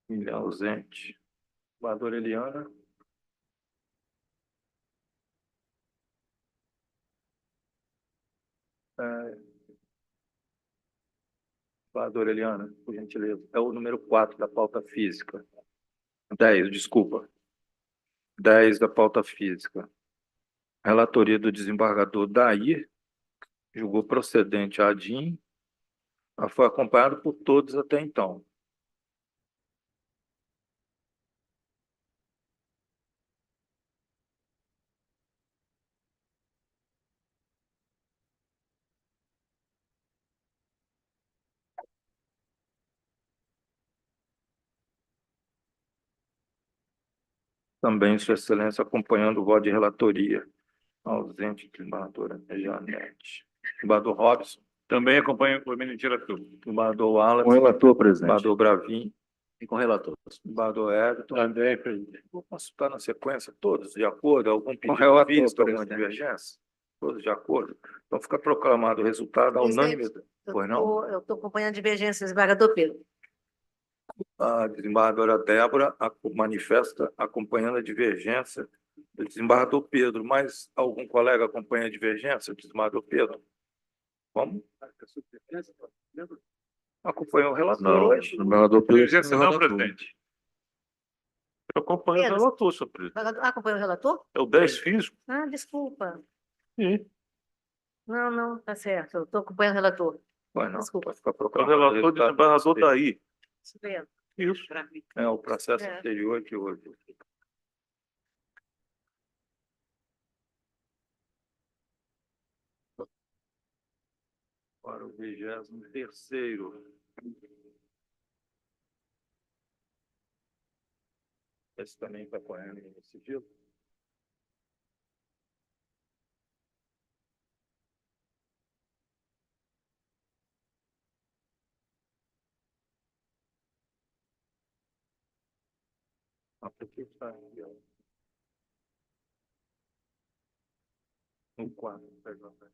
Ele é ausente. Desembargador Eliana. Desembargador Eliana, por gentileza. É o número 4 da pauta física. 10, desculpa. 10 da pauta física. Relatoria do desembargador Daí, julgou procedente a ADIM, foi acompanhado por todos até então. Também, Sua Excelência, acompanhando o voto de relatoria. Ausente, desembargadora Janete. Desembargador Robson. Também acompanho o eminente diretor. Desembargador Wallace. Com o relator, presidente. Desembargador Bravin. E com o relator. Desembargador Everton. Também, presidente. Vou consultar na sequência todos de acordo, algum pedido relator, de vista, alguma presidente. divergência? Todos de acordo. Então fica proclamado o resultado, a unanimidade. Pois não? Eu estou acompanhando a divergência, desembargador Pedro. A desembargadora Débora manifesta acompanhando a divergência do desembargador Pedro. Mais algum colega acompanha a divergência do desembargador Pedro? Vamos? Acompanhou o relator Não, hoje. o desembargador Pedro. Divergência não, presidente. Eu acompanho o Pedro. relator, senhor presidente. Acompanha o relator? É o 10 físico? Ah, desculpa. Sim. Não, tá certo. Eu estou acompanhando o relator. Pois não, Desculpa. vai ficar É o proclamado relator do resultado. desembargador Daí. Isso mesmo. Isso. É o processo É. anterior que hoje. Para o 23º. Esse também está correndo em sigilo. Ah, por que está aqui, ó? O quarto do PJE.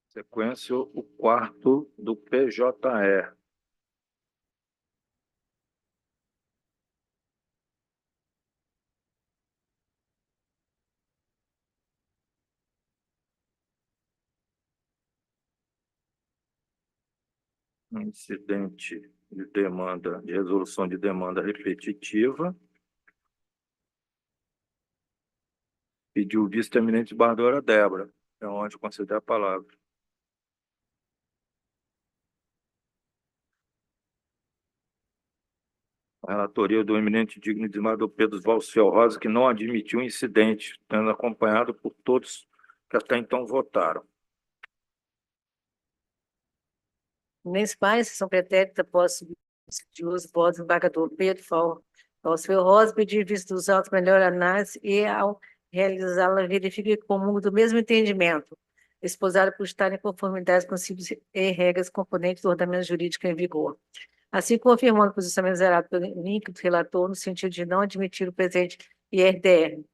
Sequência, o quarto do PJE. Incidente de demanda, de resolução de demanda repetitiva. Pediu vista eminente desembargadora Débora. É onde conceder a palavra. A relatoria do eminente digno desembargador Pedro Valciel Rosa, que não admitiu incidente, tendo acompanhado por todos que até então votaram. Eminentes pares, sessão pretérita, posse de uso, voto do desembargador Pedro Valciel Rosa, pedir vista dos autos, melhor análise e, ao realizá-la, verifica e comunga do mesmo entendimento, esposado por estar em conformidade com os princípios e regras componentes do ordenamento jurídico em vigor. Assim, confirmando o posicionamento zerado pelo link do relator, no sentido de não admitir o presente IRDR.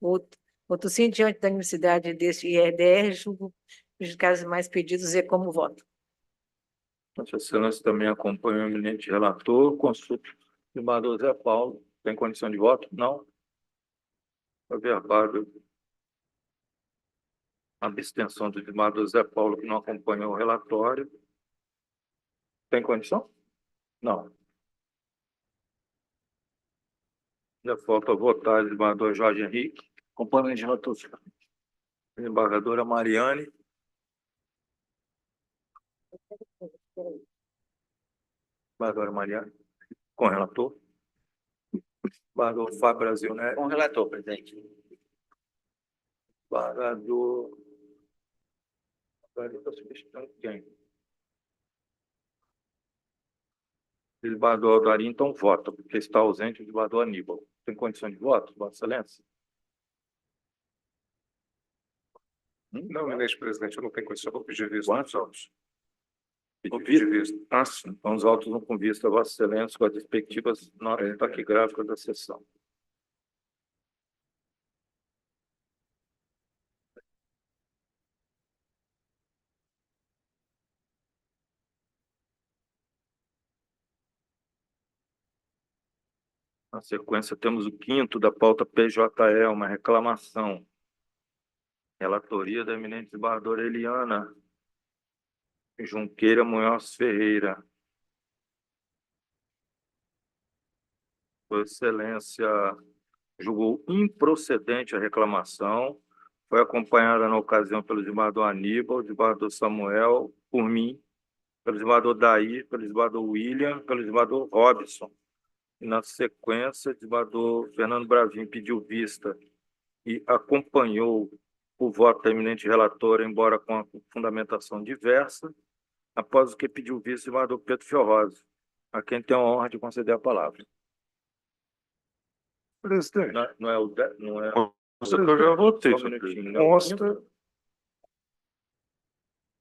Outro sim, diante da necessidade deste IRDR, julgo prejudicar os mais pedidos e como voto. Vossa Excelência também acompanha o eminente relator. Consulta o desembargador Zé Paulo. Tem condição de voto? Não. Averbado a abstenção do desembargador Zé Paulo, que não acompanhou o relatório. Tem condição? Não. Ainda falta votar o desembargador Jorge Henrique. Acompanhamento de relator. Desembargadora Mariane. Desembargadora Mariane. Com relator. Desembargador Fábio Brasil, né? Com relator, presidente. Desembargador. Agora estou substituindo quem? Desembargador Aldarim, então vota, porque está ausente o desembargador Aníbal. Tem condição de voto, Vossa Excelência? Não, eminente presidente, eu não tenho condição, vou pedir vista Quantos dos autos. Vou Pedir vista. Ah, sim. Então, os autos vão com vista a Vossa Excelência com as respectivas notas taquigráficas da sessão. Na sequência, temos o quinto da pauta PJE, uma reclamação. Relatoria da eminente desembargadora Eliana Junqueira Munhoz Ferreira. Vossa Excelência julgou improcedente a reclamação. Foi acompanhada na ocasião pelo desembargador Aníbal, desembargador Samuel, por mim, pelo desembargador Daí, pelo desembargador William, pelo desembargador Robson. E, na sequência, o desembargador Fernando Bravin pediu vista e acompanhou o voto da eminente relatora, embora com a fundamentação diversa, após o que pediu vista o desembargador Pedro Fiorrosa, a quem tem a honra de conceder a palavra. Presidente, Não é o... Não é... consta que eu já votei, Só um senhor minutinho, presidente. né? Consta,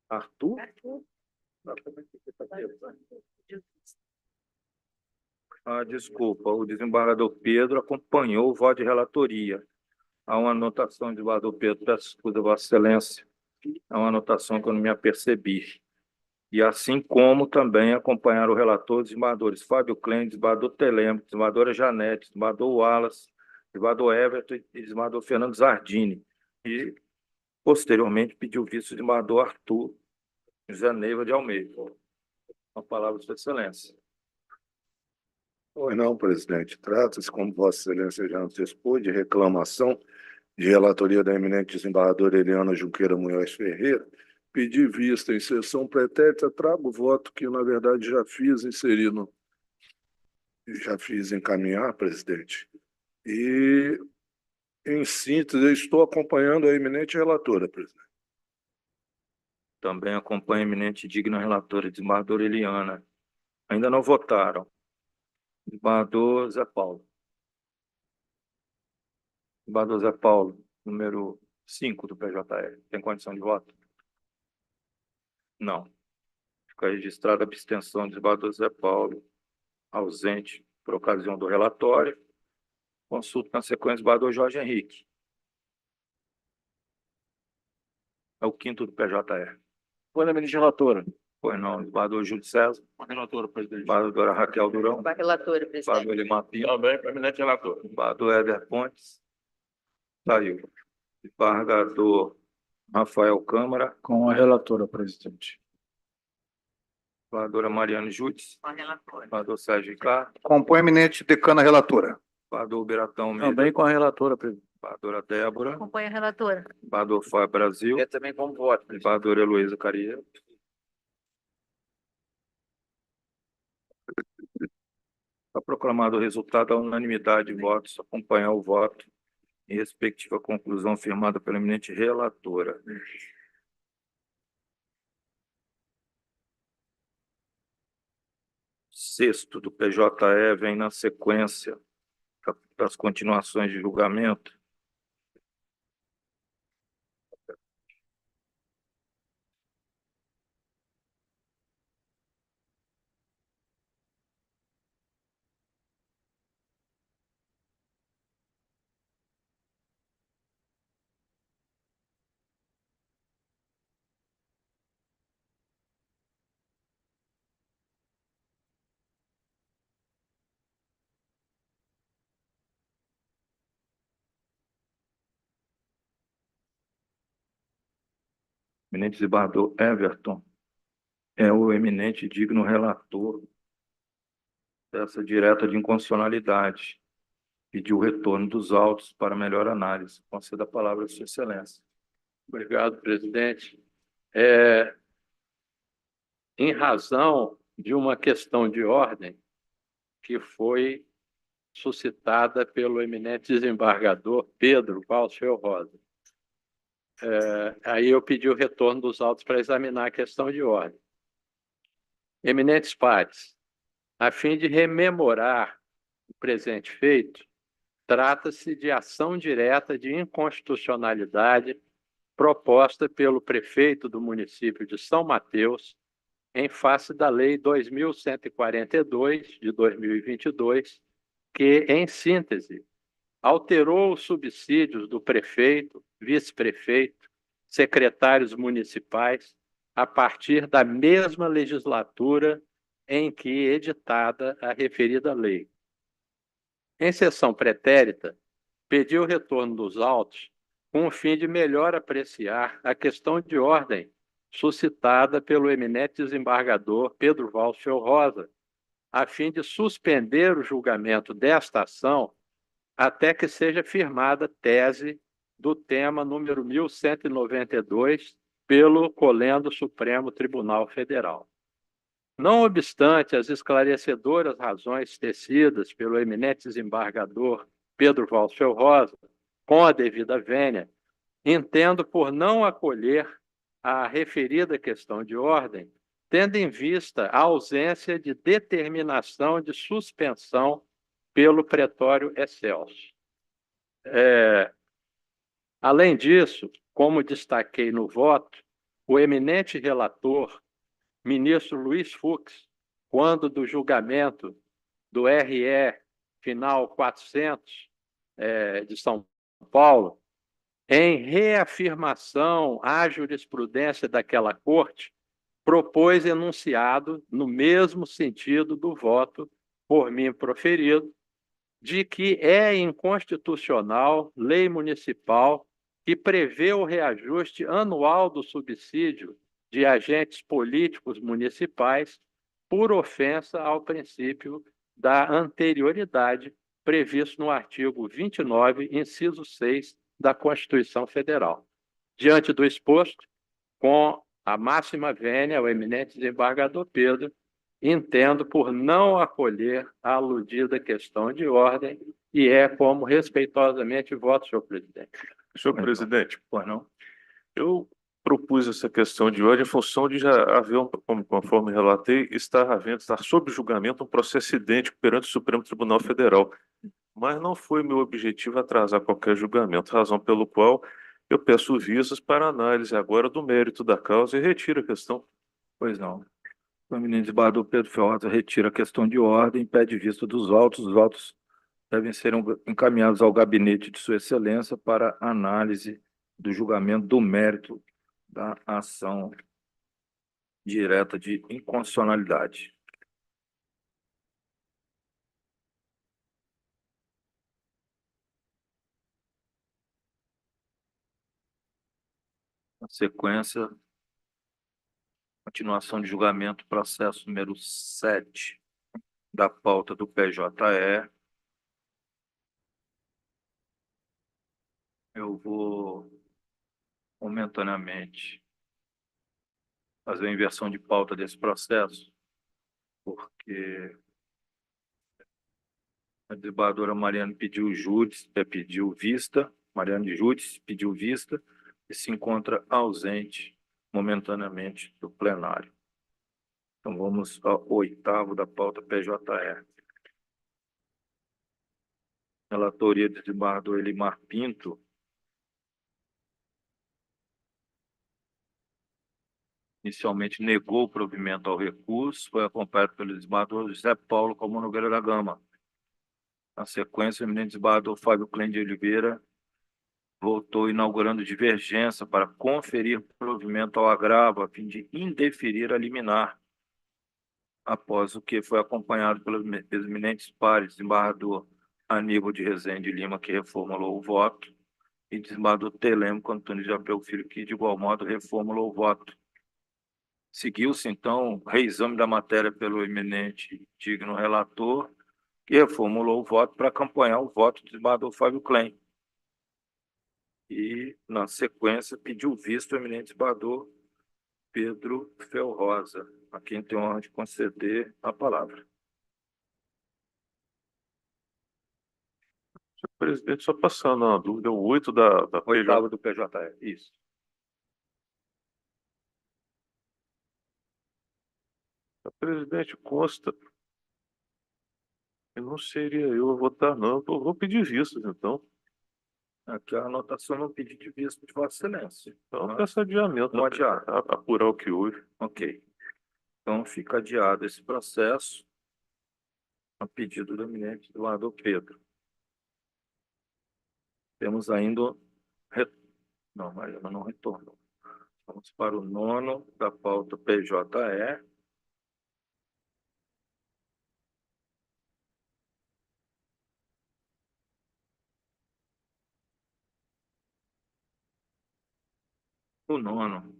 Arthur? Ah, desculpa, o desembargador Pedro acompanhou o voto de relatoria. Há uma anotação, desembargador Pedro, peço desculpa, Vossa Excelência. Há uma anotação que eu não me apercebi. E assim como também acompanharam o relator, os desembargadores Fábio Klein, desembargador Telemaco, desembargadora Janete, desembargador Wallace, desembargador Everton e desembargador Fernando Zardini. E, posteriormente, pediu visto o desembargador Arthur José Neiva de Almeida. Com a palavra de Sua Excelência. pois não, presidente. Trata-se, como Vossa Excelência já nos expôs, de reclamação de relatoria da eminente desembargadora Eliana Junqueira Munhoz Ferreira. Pedir vista em sessão pretérita, trago o voto que, na verdade, já fiz encaminhar, presidente. E, em síntese, eu estou acompanhando a eminente relatora, presidente. Também acompanha a eminente e digna relatora, desembargadora Eliana. Ainda não votaram. Desembargador Zé Paulo. Desembargador Zé Paulo, número 5 do PJE. Tem condição de voto? Não. Fica registrada a abstenção do desembargador Zé Paulo, ausente por ocasião do relatório. Consulto na sequência o desembargador Jorge Henrique. É o quinto do PJE. Foi na eminente relatora. Pois não, desembargador Júlio César. Com a relatora, presidente. Desembargadora Raquel Durão. Com a relatora, presidente. Desembargador Elimar Pinto. Também para a eminente relatora. Desembargador Éder Pontes. Saiu. Desembargador Rafael Câmara. Com a relatora, presidente. Desembargadora Mariane Júdice. Com a relatora. Desembargador Sérgio Ricardo. Compõe a eminente decana relatora. Desembargador Beratão Almeida. Também com a relatora, presidente. Desembargadora Débora. Acompanha a relatora. Desembargador Fábio Brasil. Eu também como voto, presidente. Desembargadora Heloísa Carieiro. Está proclamado o resultado da unanimidade de votos, acompanhar o voto em respectiva conclusão firmada pela eminente relatora. Sexto do PJE vem na sequência das continuações de julgamento. Eminente desembargador Everton é o eminente e digno relator dessa direta de inconstitucionalidade. Pediu o retorno dos autos para melhor análise. Conceda a palavra a Sua Excelência. Obrigado, presidente. Em razão de uma questão de ordem que foi suscitada pelo eminente desembargador Pedro Valcher Rosa. Aí eu pedi o retorno dos autos para examinar a questão de ordem. Eminentes pares, a fim de rememorar o presente feito, trata-se de ação direta de inconstitucionalidade proposta pelo prefeito do município de São Mateus, em face da Lei 2.142, de 2022, que, em síntese, alterou os subsídios do prefeito, vice-prefeito, secretários municipais, a partir da mesma legislatura em que editada a referida lei. Em sessão pretérita, pedi o retorno dos autos com o fim de melhor apreciar a questão de ordem suscitada pelo eminente desembargador Pedro Valcher Rosa, a fim de suspender o julgamento desta ação até que seja firmada tese do tema número 1192 pelo Colendo Supremo Tribunal Federal. Não obstante as esclarecedoras razões tecidas pelo eminente desembargador Pedro Valcher Rosa, com a devida vênia, entendo por não acolher a referida questão de ordem, tendo em vista a ausência de determinação de suspensão pelo pretório excelso. Além disso, como destaquei no voto, o eminente relator, ministro Luiz Fux, quando do julgamento do RE final 400 de São Paulo, em reafirmação à jurisprudência daquela corte, propôs enunciado no mesmo sentido do voto por mim proferido, de que é inconstitucional lei municipal que prevê o reajuste anual do subsídio de agentes políticos municipais por ofensa ao princípio da anterioridade previsto no artigo 29, inciso 6 da Constituição Federal. Diante do exposto, com a máxima vênia, o eminente desembargador Pedro, entendo por não acolher a aludida questão de ordem e como respeitosamente voto, senhor presidente. Senhor presidente, Pois não? eu propus essa questão de ordem em função de já haver, conforme relatei, estar sob julgamento um processo idêntico perante o Supremo Tribunal Federal. Mas não foi meu objetivo atrasar qualquer julgamento, razão pelo qual eu peço vistas para análise agora do mérito da causa e retiro a questão. Pois não. O eminente desembargador Pedro Ferroza retira a questão de ordem, pede vista dos autos. Os autos devem ser encaminhados ao gabinete de Sua Excelência para análise do julgamento do mérito da ação direta de inconstitucionalidade. Na sequência, continuação de julgamento, processo número 7 da pauta do PJE. Eu vou momentaneamente fazer a inversão de pauta desse processo, porque a desembargadora Mariana pediu vista, Mariana de Júdice pediu vista e se encontra ausente momentaneamente do plenário. Então, vamos ao 8º da pauta PJE. Relatoria do desembargador Elimar Pinto. Inicialmente negou o provimento ao recurso, foi acompanhado pelo desembargador José Paulo Calmon Nogueira da Gama. Na sequência, o eminente desembargador Fábio Klein de Oliveira voltou inaugurando divergência para conferir provimento ao agravo, a fim de indeferir a liminar, após o que foi acompanhado pelos eminentes pares, desembargador Aníbal de Rezende Lima, que reformulou o voto, e desembargador Telêmaco Antônio de Abreu Filho, que, de igual modo, reformulou o voto. Seguiu-se, então, reexame da matéria pelo eminente digno relator, que reformulou o voto para acompanhar o voto do desembargador Fábio Klein. E, na sequência, pediu visto o eminente desembargador Pedro Felrosa, a quem tenho a honra de conceder a palavra. Senhor presidente, só passando uma dúvida, o 8 da 8º do PJE, isso. Senhor presidente, consta. Eu não seria eu a votar, não. Eu vou pedir vistas, então. Aqui a anotação no pedido de vista de Vossa Excelência. Então, eu peço adiamento. Vamos adiar. Apurar o que houve. Ok. Então, fica adiado esse processo a pedido do eminente desembargador Pedro. Temos ainda... Não, Mariana não retornou. Vamos para o 9º da pauta PJE. O 9º,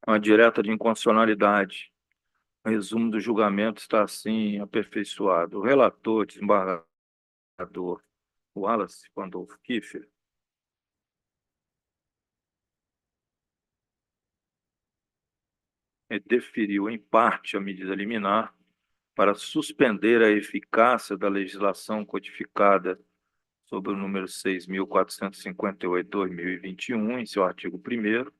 uma direta de inconstitucionalidade. O resumo do julgamento está assim aperfeiçoado. O relator, desembargador Wallace Pandolfo Kiefer, deferiu em parte a medida liminar para suspender a eficácia da legislação codificada sob o número 6.458/2021, em seu artigo 1º,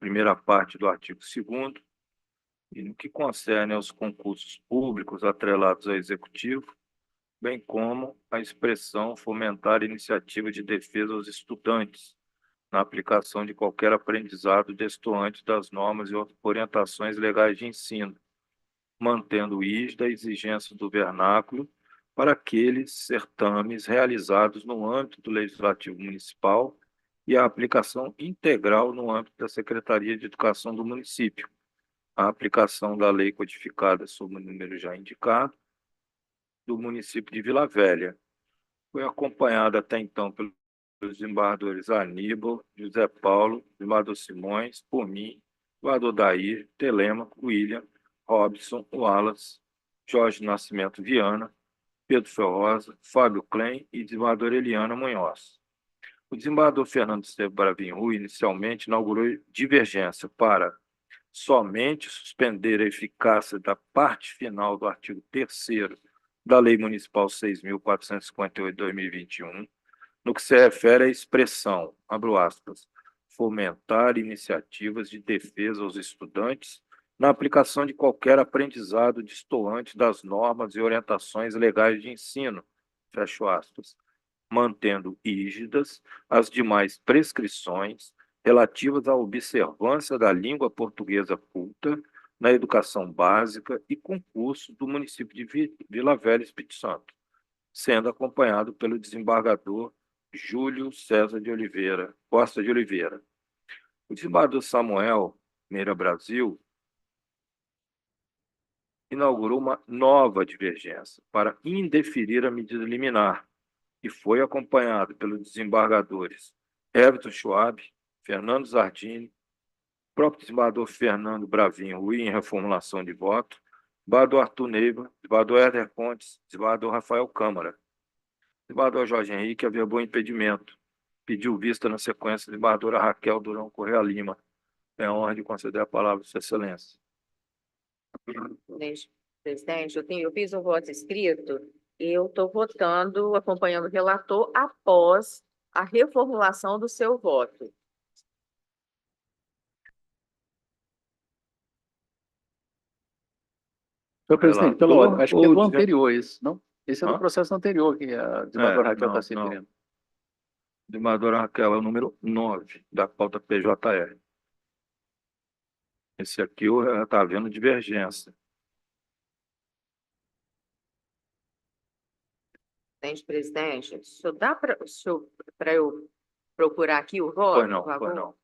primeira parte do artigo 2º, e no que concerne aos concursos públicos atrelados ao Executivo, bem como a expressão fomentar iniciativa de defesa aos estudantes na aplicação de qualquer aprendizado destoante das normas e orientações legais de ensino, mantendo rígida a exigência do vernáculo para aqueles certames realizados no âmbito do Legislativo Municipal e a aplicação integral no âmbito da Secretaria de Educação do município, a aplicação da lei codificada sob o número já indicado do município de Vila Velha. Foi acompanhada até então pelos desembargadores Aníbal, José Paulo, desembargador Simões, por mim, desembargador Dair, Telêmaco, William, Robson, Wallace, Jorge Nascimento Viana, Pedro Felrosa, Fábio Klein e desembargador Eliana Munhoz. O desembargador Fernando Estevam Bravin Rui inicialmente inaugurou divergência para somente suspender a eficácia da parte final do artigo 3º da Lei Municipal 6.458/2021, no que se refere à expressão, abro aspas, fomentar iniciativas de defesa aos estudantes na aplicação de qualquer aprendizado destoante das normas e orientações legais de ensino, fecho aspas, mantendo rígidas as demais prescrições relativas à observância da língua portuguesa culta na educação básica e concurso do município de Vila Velha, Espírito Santo, sendo acompanhado pelo desembargador Júlio César de Oliveira, Costa de Oliveira. O desembargador Samuel Meira Brasil inaugurou uma nova divergência para indeferir a medida liminar e foi acompanhado pelos desembargadores Everton Schwab, Fernando Zardini, próprio desembargador Fernando Bravinho Rui, em reformulação de voto, desembargador Arthur Neiva, desembargador Éder Pontes, desembargador Rafael Câmara. O desembargador Jorge Henrique averbou impedimento. Pediu vista na sequência, desembargadora Raquel Durão Correia Lima. É a honra de conceder a palavra, Sua Excelência. Presidente, eu fiz um voto escrito e eu estou votando, acompanhando o relator após a reformulação do seu voto. Senhor presidente, pela Relator ordem, acho que é ou do dizer- anterior esse, não? Esse é do Hã? processo anterior que a desembargadora Raquel está se não. referindo. Desembargadora Raquel é o número 9 da pauta PJR. Esse aqui está havendo divergência. Presidente, o senhor dá para eu procurar aqui o voto, Pois não, por favor? pois não.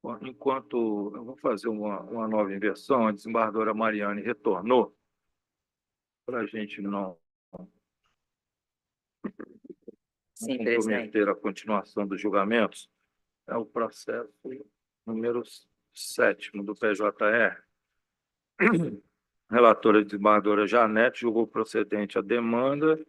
Bom, enquanto eu vou fazer uma nova inversão, a desembargadora Mariane retornou, para a gente não Sim, presidente. comprometer a continuação dos julgamentos, é o processo número 7º do PJR. Relatora desembargadora Janete julgou procedente a demanda,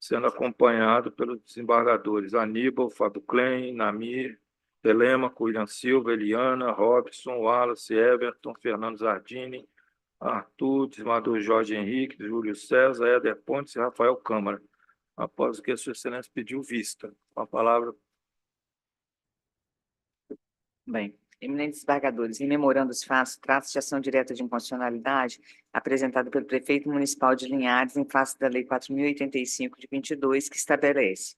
sendo acompanhado pelos desembargadores Aníbal, Fábio Klein, Namir, Telêmaco, William Silva, Eliana, Robson, Wallace, Everton, Fernando Zardini, Arthur, desembargador Jorge Henrique, Júlio César, Éder Pontes e Rafael Câmara. Após o que a Sua Excelência pediu vista. Com a palavra. Bem, eminentes desembargadores, em memorando os fatos, trata-se de ação direta de inconstitucionalidade apresentada pelo prefeito municipal de Linhares em face da Lei 4.085 de 22, que estabelece: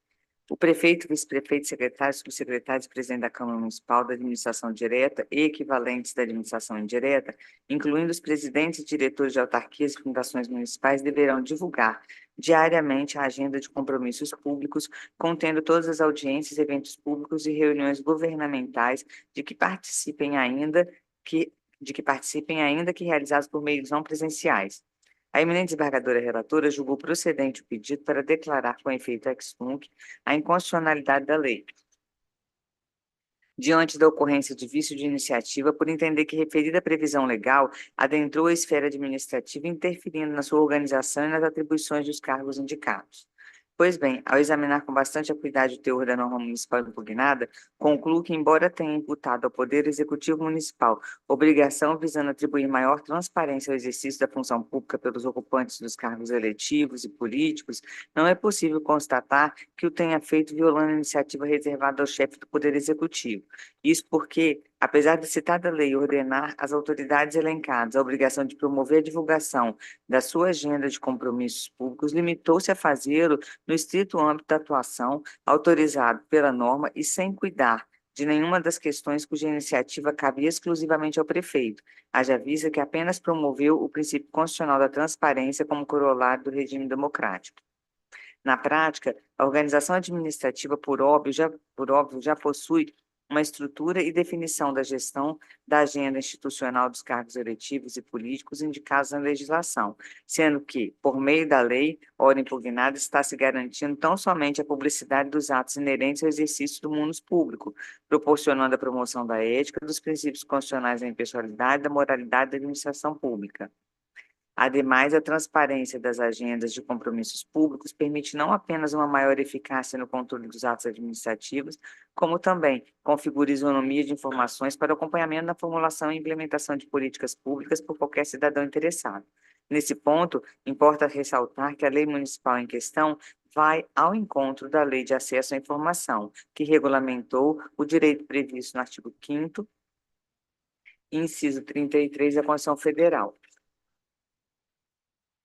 o prefeito, vice-prefeito, secretário, subsecretários e presidente da Câmara Municipal da Administração Direta e equivalentes da Administração Indireta, incluindo os presidentes e diretores de autarquias e fundações municipais, deverão divulgar diariamente a agenda de compromissos públicos, contendo todas as audiências, eventos públicos e reuniões governamentais de que participem ainda que realizados por meios não presenciais. A eminente desembargadora relatora julgou procedente o pedido para declarar com efeito ex-tunc a inconstitucionalidade da lei, diante da ocorrência de vício de iniciativa, por entender que referida previsão legal adentrou a esfera administrativa, interferindo na sua organização e nas atribuições dos cargos indicados. Pois bem, ao examinar com bastante acuidade o teor da norma municipal impugnada, concluo que, embora tenha imputado ao Poder Executivo Municipal obrigação visando atribuir maior transparência ao exercício da função pública pelos ocupantes dos cargos eletivos e políticos, não é possível constatar que o tenha feito violando a iniciativa reservada ao chefe do Poder Executivo. Isso porque, apesar de citada lei ordenar às autoridades elencadas a obrigação de promover a divulgação da sua agenda de compromissos públicos, limitou-se a fazê-lo no estrito âmbito da atuação autorizado pela norma e sem cuidar de nenhuma das questões cuja iniciativa cabia exclusivamente ao prefeito, haja vista que apenas promoveu o princípio constitucional da transparência como corolário do regime democrático. Na prática, a organização administrativa, por óbvio, já possui uma estrutura e definição da gestão da agenda institucional dos cargos eletivos e políticos indicados na legislação, sendo que, por meio da lei, ora impugnada, está se garantindo tão somente a publicidade dos atos inerentes ao exercício do mundo público, proporcionando a promoção da ética, dos princípios constitucionais da impessoalidade, da moralidade da administração pública. Ademais, a transparência das agendas de compromissos públicos permite não apenas uma maior eficácia no controle dos atos administrativos, como também configura isonomia de informações para o acompanhamento da formulação e implementação de políticas públicas por qualquer cidadão interessado. Nesse ponto, importa ressaltar que a lei municipal em questão vai ao encontro da Lei de Acesso à Informação, que regulamentou o direito previsto no artigo 5º, inciso 33 da Constituição Federal,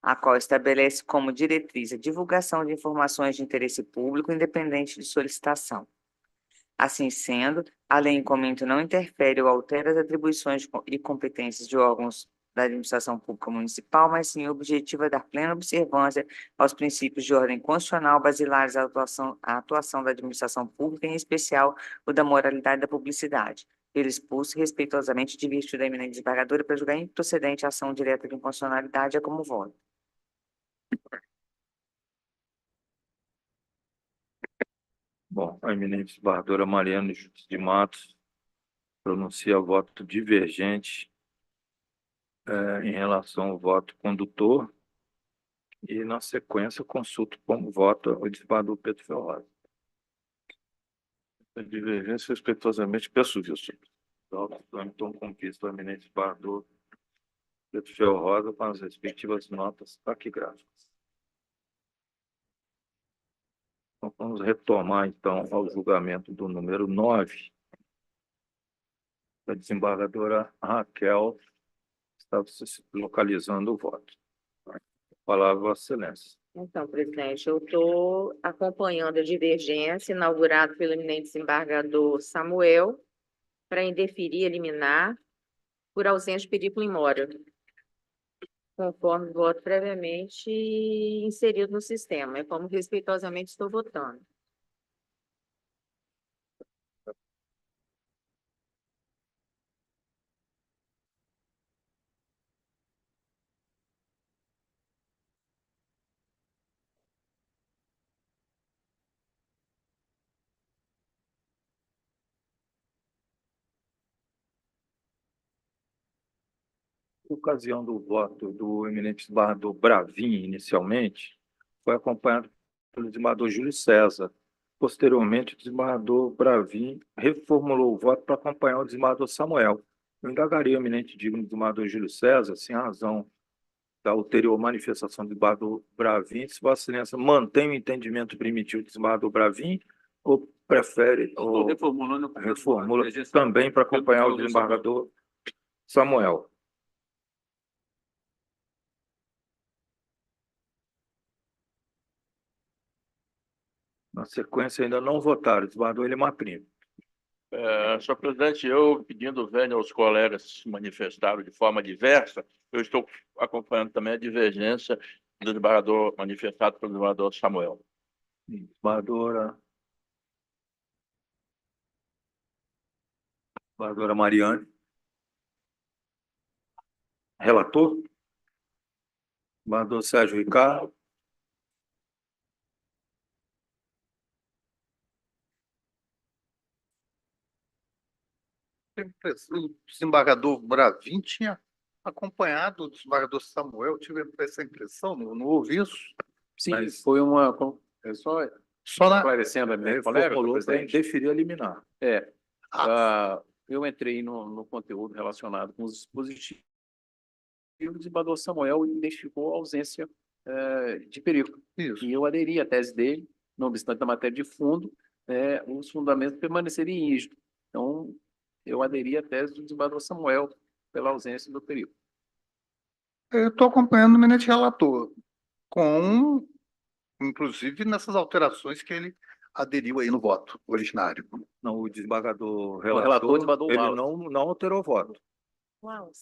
a qual estabelece como diretriz a divulgação de informações de interesse público independente de solicitação. Assim sendo, a lei em comento não interfere ou altera as atribuições e competências de órgãos da administração pública municipal, mas sim objetiva dar plena observância aos princípios de ordem constitucional basilares à atuação da administração pública, em especial o da moralidade e da publicidade. Pelo expulso, respeitosamente divisto da eminente desembargadora para julgar improcedente a ação direta de inconstitucionalidade, é como voto. Bom, a eminente desembargadora Mariana de Matos pronuncia voto divergente em relação ao voto condutor e, na sequência, consulto como vota o desembargador Pedro Ferroza. A divergência, respeitosamente, peço visto. Então, conquisto o eminente desembargador Pedro Ferroza com as respectivas notas taquigráficas. Então, vamos retomar, então, ao julgamento do número 9. A desembargadora Raquel estava se localizando o voto. A palavra, Vossa Excelência. Então, presidente, eu estou acompanhando a divergência inaugurada pelo eminente desembargador Samuel para indeferir e liminar por ausência de perigo in mora, conforme o voto previamente inserido no sistema. É como respeitosamente estou votando. Por ocasião do voto do eminente desembargador Bravin, inicialmente, foi acompanhado pelo desembargador Júlio César. Posteriormente, o desembargador Bravin reformulou o voto para acompanhar o desembargador Samuel. Eu indagaria o eminente digno desembargador Júlio César, se em razão da ulterior manifestação do desembargador Bravin, se Vossa Excelência mantém o entendimento primitivo do desembargador Bravin ou prefere, Estou ou reformulando. reformula também para acompanhar o desembargador Samuel. Na sequência, ainda não votaram. O desembargador Elimar Primo. Senhor presidente, eu pedindo vênia aos colegas que se manifestaram de forma diversa, eu estou acompanhando também a divergência do desembargador manifestado pelo desembargador Samuel. Desembargadora Mariane. Relator? Desembargador Sérgio Ricardo. O desembargador Bravin tinha acompanhado o desembargador Samuel, tive essa impressão, não ouvi isso. Sim, Mas- foi uma. Só na- esclarecendo a minha colega, Reformulou para presidente. indeferir e eliminar. Eu entrei no conteúdo relacionado com os dispositivos e o desembargador Samuel identificou a ausência de perigo. Isso. E eu aderi à tese dele, não obstante da matéria de fundo, os fundamentos permaneceriam rígidos. Então, eu aderi à tese do desembargador Samuel pela ausência do perigo. Eu estou acompanhando o eminente relator, inclusive nessas alterações que ele aderiu aí no voto originário. Não, o desembargador relator, relator, desembargador ele Wallace. não alterou o voto.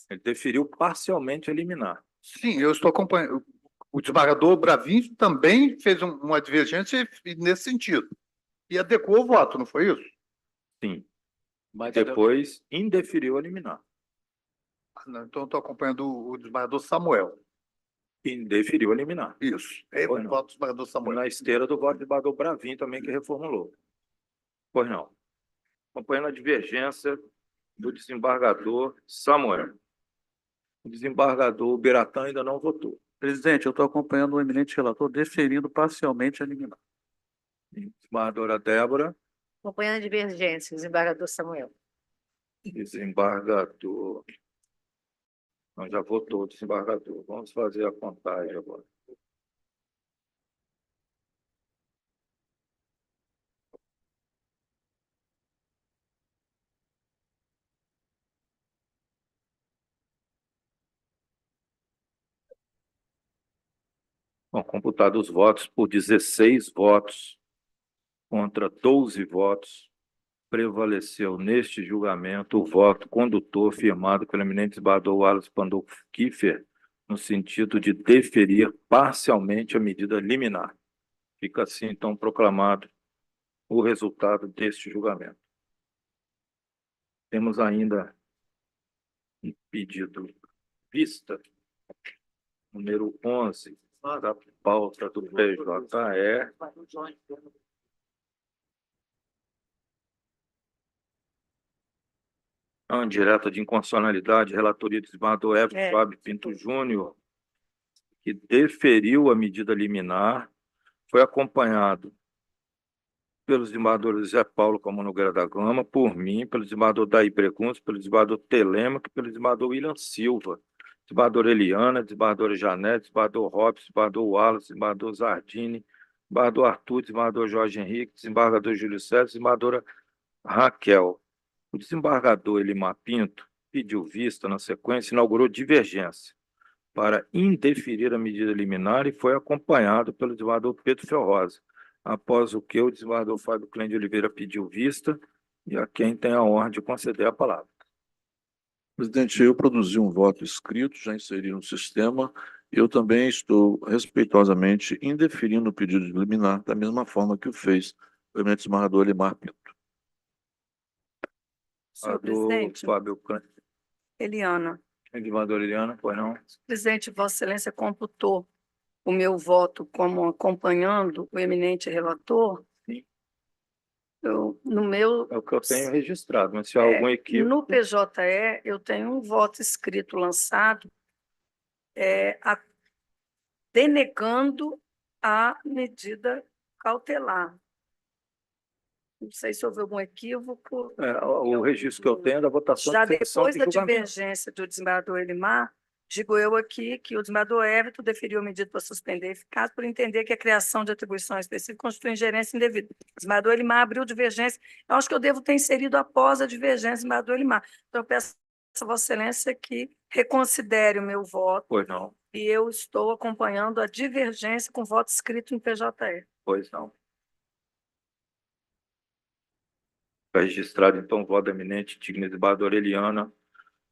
Ele deferiu parcialmente eliminar. Sim, eu estou acompanhando. O desembargador Bravin também fez uma divergência nesse sentido. E adequou o voto, não foi isso? Sim. Mas Depois, indeferiu eliminar. Então, eu estou acompanhando o desembargador Samuel. Indeferiu eliminar. Isso. É Pois o não. voto do desembargador Samuel. Na esteira do voto do desembargador Bravin também, que reformulou. Pois não. Acompanhando a divergência do desembargador Samuel. O desembargador Beratã ainda não votou. Presidente, eu estou acompanhando o eminente relator deferindo parcialmente a eliminar. Desembargadora Débora. Acompanhando a divergência, desembargador Samuel. Desembargador. Não, já votou o desembargador. Vamos fazer a contagem agora. Bom, computados os votos por 16 votos contra 12 votos, prevaleceu neste julgamento o voto condutor firmado pelo eminente desembargador Wallace Pandolfo Kiefer, no sentido de deferir parcialmente a medida liminar. Fica assim, então, proclamado o resultado deste julgamento. Temos ainda um pedido vista, número 11, da pauta do PJE. Não, direta de inconstitucionalidade, relatoria do desembargador Everton Fábio Pinto Júnior, que deferiu a medida liminar, foi acompanhado pelos desembargadores Zé Paulo Calmon Nogueira da Gama, por mim, pelo desembargador Daí Pregunças, pelo desembargador Telêmaco e pelo desembargador William Silva, desembargadora Eliana, desembargadora Janete, desembargador Robson, desembargador Wallace, desembargador Zardini, desembargador Arthur, desembargador Jorge Henrique, desembargador Júlio César, desembargadora Raquel. O desembargador Elimar Pinto pediu vista na sequência, inaugurou divergência para indeferir a medida liminar e foi acompanhado pelo desembargador Pedro Ferrosa, após o que o desembargador Fábio Clém de Oliveira pediu vista e a quem tem a honra de conceder a palavra. Presidente, eu produzi um voto escrito, já inseri no sistema. Eu também estou respeitosamente indeferindo o pedido de liminar, da mesma forma que o fez o eminente desembargador Elimar Pinto. Senhor presidente, Fábio Clém. Eliana. Desembargadora Eliana, pois não? Presidente, Vossa Excelência computou o meu voto como acompanhando o eminente relator. Sim. No meu, É o que eu tenho registrado, mas se há algum equívoco... no PJE, eu tenho um voto escrito lançado denegando a medida cautelar. Não sei se houve algum equívoco. O registro que eu tenho é da votação Já de sessão depois de da julgamento. divergência do desembargador Elimar, digo eu aqui que o desembargador Everton deferiu a medida para suspender a eficácia por entender que a criação de atribuição específica constitui ingerência indevida. O desembargador Elimar abriu divergência. Eu acho que eu devo ter inserido após a divergência do desembargador Elimar. Então, eu peço a Vossa Excelência que reconsidere o meu voto. Pois não. E eu estou acompanhando a divergência com voto escrito em PJE. Pois não. Está registrado, então, o voto da eminente digna desembargadora Eliana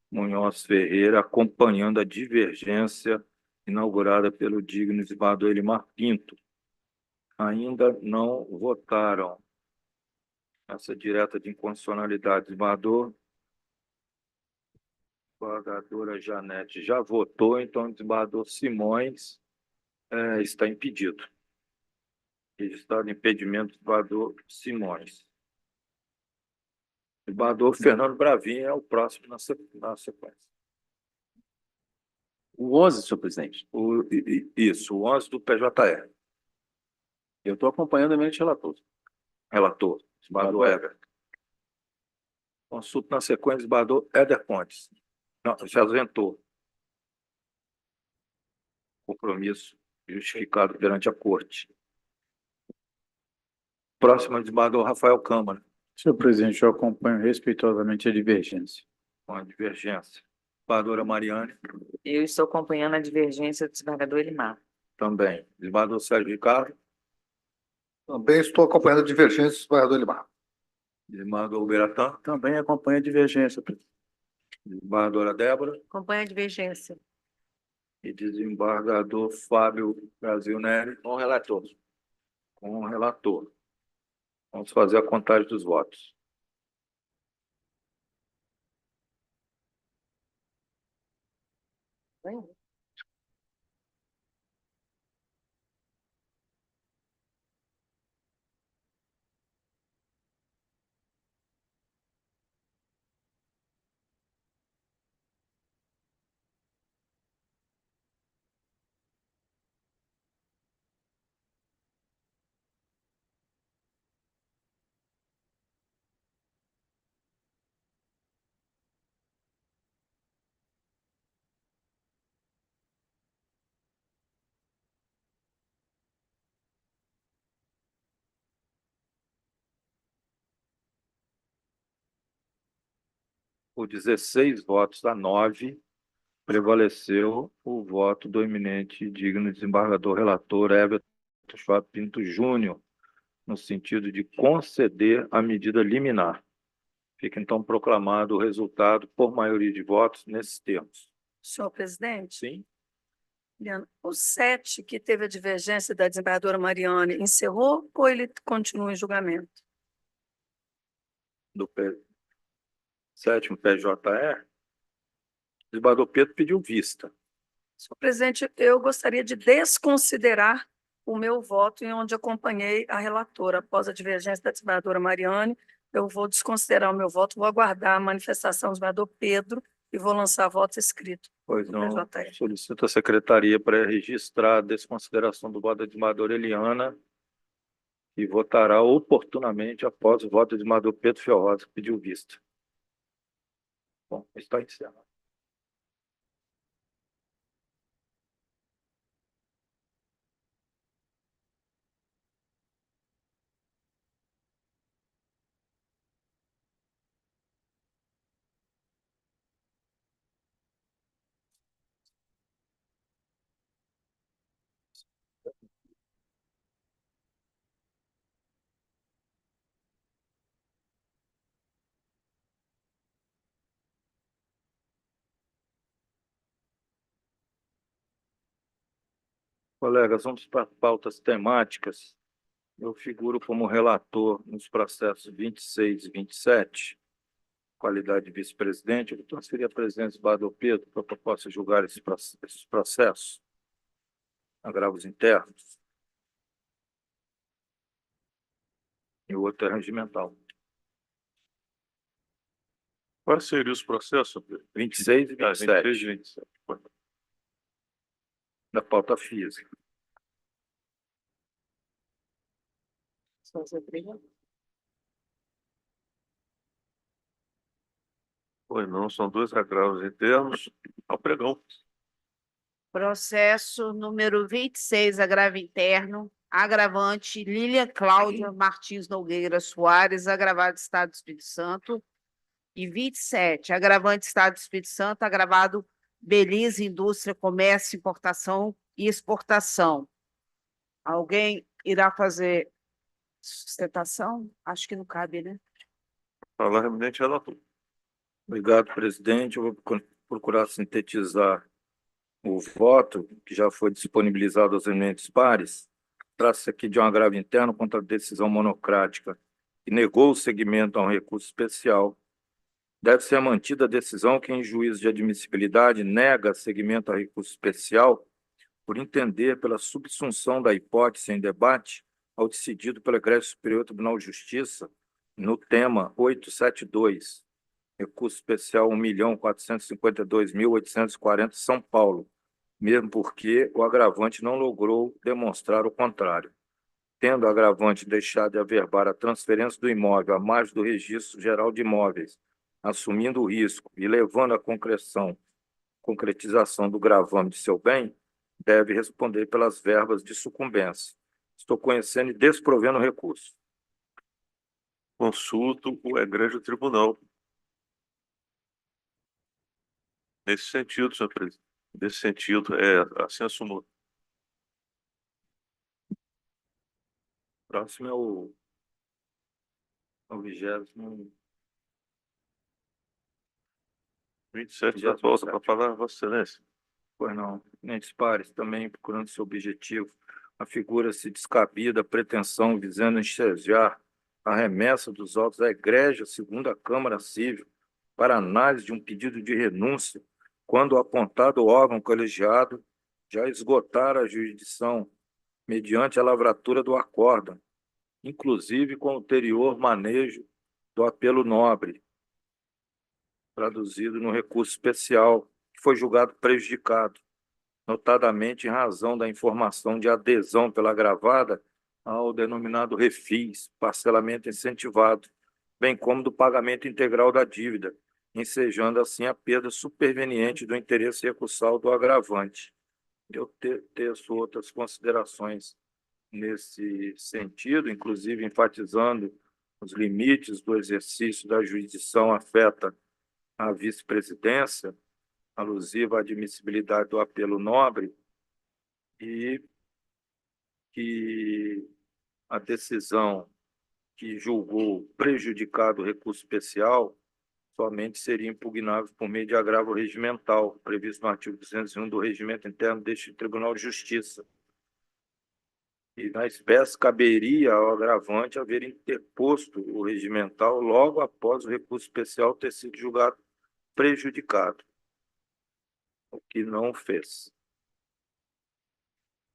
Munhoz Ferreira, acompanhando a divergência inaugurada pelo digno desembargador Elimar Pinto. Ainda não votaram essa direta de inconstitucionalidade. Desembargadora Janete já votou, então o desembargador Simões está impedido. Registrado impedimento do desembargador Simões. O desembargador Fernando Bravin é o próximo na sequência. O 11, senhor presidente. Isso, o 11 do PJE. Eu estou acompanhando o eminente relator. Relator, desembargador Everton. Consulto na sequência, desembargador Éder Pontes. Não, se ausentou. Compromisso justificado perante a corte. Próximo, desembargador Rafael Câmara. Senhor presidente, eu acompanho respeitosamente a divergência. Com a divergência. Desembargadora Mariane. Eu estou acompanhando a divergência do desembargador Elimar. Também. Desembargador Sérgio Ricardo. Também estou acompanhando a divergência do desembargador Elimar. Desembargador Uberatã. Também acompanho a divergência, presidente. Desembargadora Débora. Acompanha a divergência. E desembargador Fábio Brasil Nery. Com o relator. Com o relator. Vamos fazer a contagem dos votos. Por 16 votos a 9, prevaleceu o voto do eminente e digno desembargador relator Everton Schwab Pinto Júnior, no sentido de conceder a medida liminar. Fica então proclamado o resultado por maioria de votos nesses termos. Senhor presidente, Sim? Liana, o 7, que teve a divergência da desembargadora Mariane, encerrou ou ele continua em julgamento? Do sétimo PJE, o desembargador Pedro pediu vista. Senhor presidente, eu gostaria de desconsiderar o meu voto em onde acompanhei a relatora. Após a divergência da desembargadora Mariane, eu vou desconsiderar o meu voto, vou aguardar a manifestação do desembargador Pedro e vou lançar voto escrito. Pois no não, PJE. solicito à secretaria para registrar a desconsideração do voto da desembargadora Eliana e votará oportunamente após o voto do desembargador Pedro Fiorroza, que pediu vista. Bom, está encerrado. Colegas, vamos para pautas temáticas. Eu figuro como relator nos processos 26 e 27, qualidade de vice-presidente. Eu vou transferir a presidência do desembargador Pedro para que eu possa julgar esses processos, agravos internos. E o outro é regimental. Quais seriam os processos, Pedro? 26 e 27. 26 e 27. Da pauta física. Pois não, são dois agravos internos ao pregão. Processo número 26, agravo interno, agravante Lília Cláudia Martins Nogueira Soares, agravado Estado do Espírito Santo. E 27, agravante Estado do Espírito Santo, agravado Belize Indústria, Comércio, Importação e Exportação. Alguém irá fazer sustentação? Acho que não cabe, né? Falar eminente relator. Obrigado, presidente. Eu vou procurar sintetizar o voto, que já foi disponibilizado aos eminentes pares. Trata-se aqui de um agravo interno contra a decisão monocrática que negou o seguimento a um recurso especial. Deve ser mantida a decisão que, em juízo de admissibilidade, nega seguimento a recurso especial por entender pela subsunção da hipótese em debate ao decidido pelo Egresso Superior Tribunal de Justiça no tema 872, recurso especial 1.452.840, São Paulo, mesmo porque o agravante não logrou demonstrar o contrário. Tendo o agravante deixado de averbar a transferência do imóvel à margem do Registro Geral de Imóveis, assumindo o risco e levando à concretização do gravame de seu bem, deve responder pelas verbas de sucumbência. Estou conhecendo e desprovendo o recurso. Consulto o egrégio tribunal. Nesse sentido, senhor presidente. Nesse sentido, assim assumo. Próximo é o 20º. 27, já volta para falar, Vossa Excelência. Pois não. Eminentes pares, também procurando seu objetivo, afigura-se descabida a pretensão visando ensejar a remessa dos autos à Egrégia Segunda Câmara Civil para análise de um pedido de renúncia, quando o apontado órgão colegiado já esgotar a jurisdição mediante a lavratura do acórdão, inclusive com ulterior manejo do apelo nobre, traduzido no recurso especial, que foi julgado prejudicado, notadamente em razão da informação de adesão pela agravada ao denominado refis, parcelamento incentivado, bem como do pagamento integral da dívida, ensejando assim a perda superveniente do interesse recursal do agravante. Eu teço outras considerações nesse sentido, inclusive enfatizando os limites do exercício da jurisdição afeta a vice-presidência, alusiva à admissibilidade do apelo nobre, e que a decisão que julgou prejudicado o recurso especial somente seria impugnável por meio de agravo regimental, previsto no artigo 201 do Regimento Interno deste Tribunal de Justiça. E, na espécie, caberia ao agravante haver interposto o regimental logo após o recurso especial ter sido julgado prejudicado, o que não fez.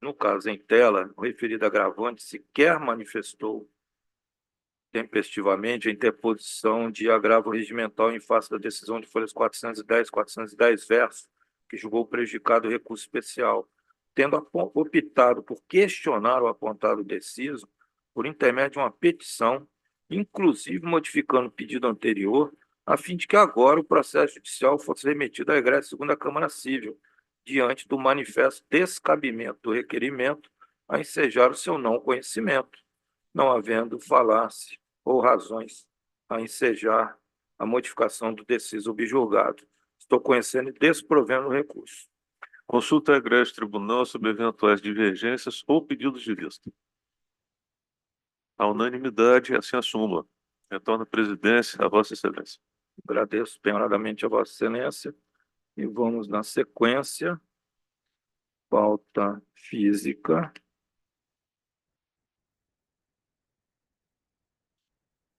No caso em tela, o referido agravante sequer manifestou tempestivamente a interposição de agravo regimental em face da decisão de folhas 410 verso, que julgou prejudicado o recurso especial, tendo optado por questionar o apontado deciso por intermédio de uma petição, inclusive modificando o pedido anterior, a fim de que agora o processo judicial fosse remetido à egressa segunda Câmara Civil, diante do manifesto descabimento do requerimento a ensejar o seu não conhecimento, não havendo falar-se ou razões a ensejar a modificação do deciso objulgado. Estou conhecendo e desprovendo o recurso. Consulta a egrégio tribunal sobre eventuais divergências ou pedidos de vista. A unanimidade, assim a súmula. Retorno à presidência, a Vossa Excelência. Agradeço penhoradamente a Vossa Excelência e vamos na sequência. Pauta física.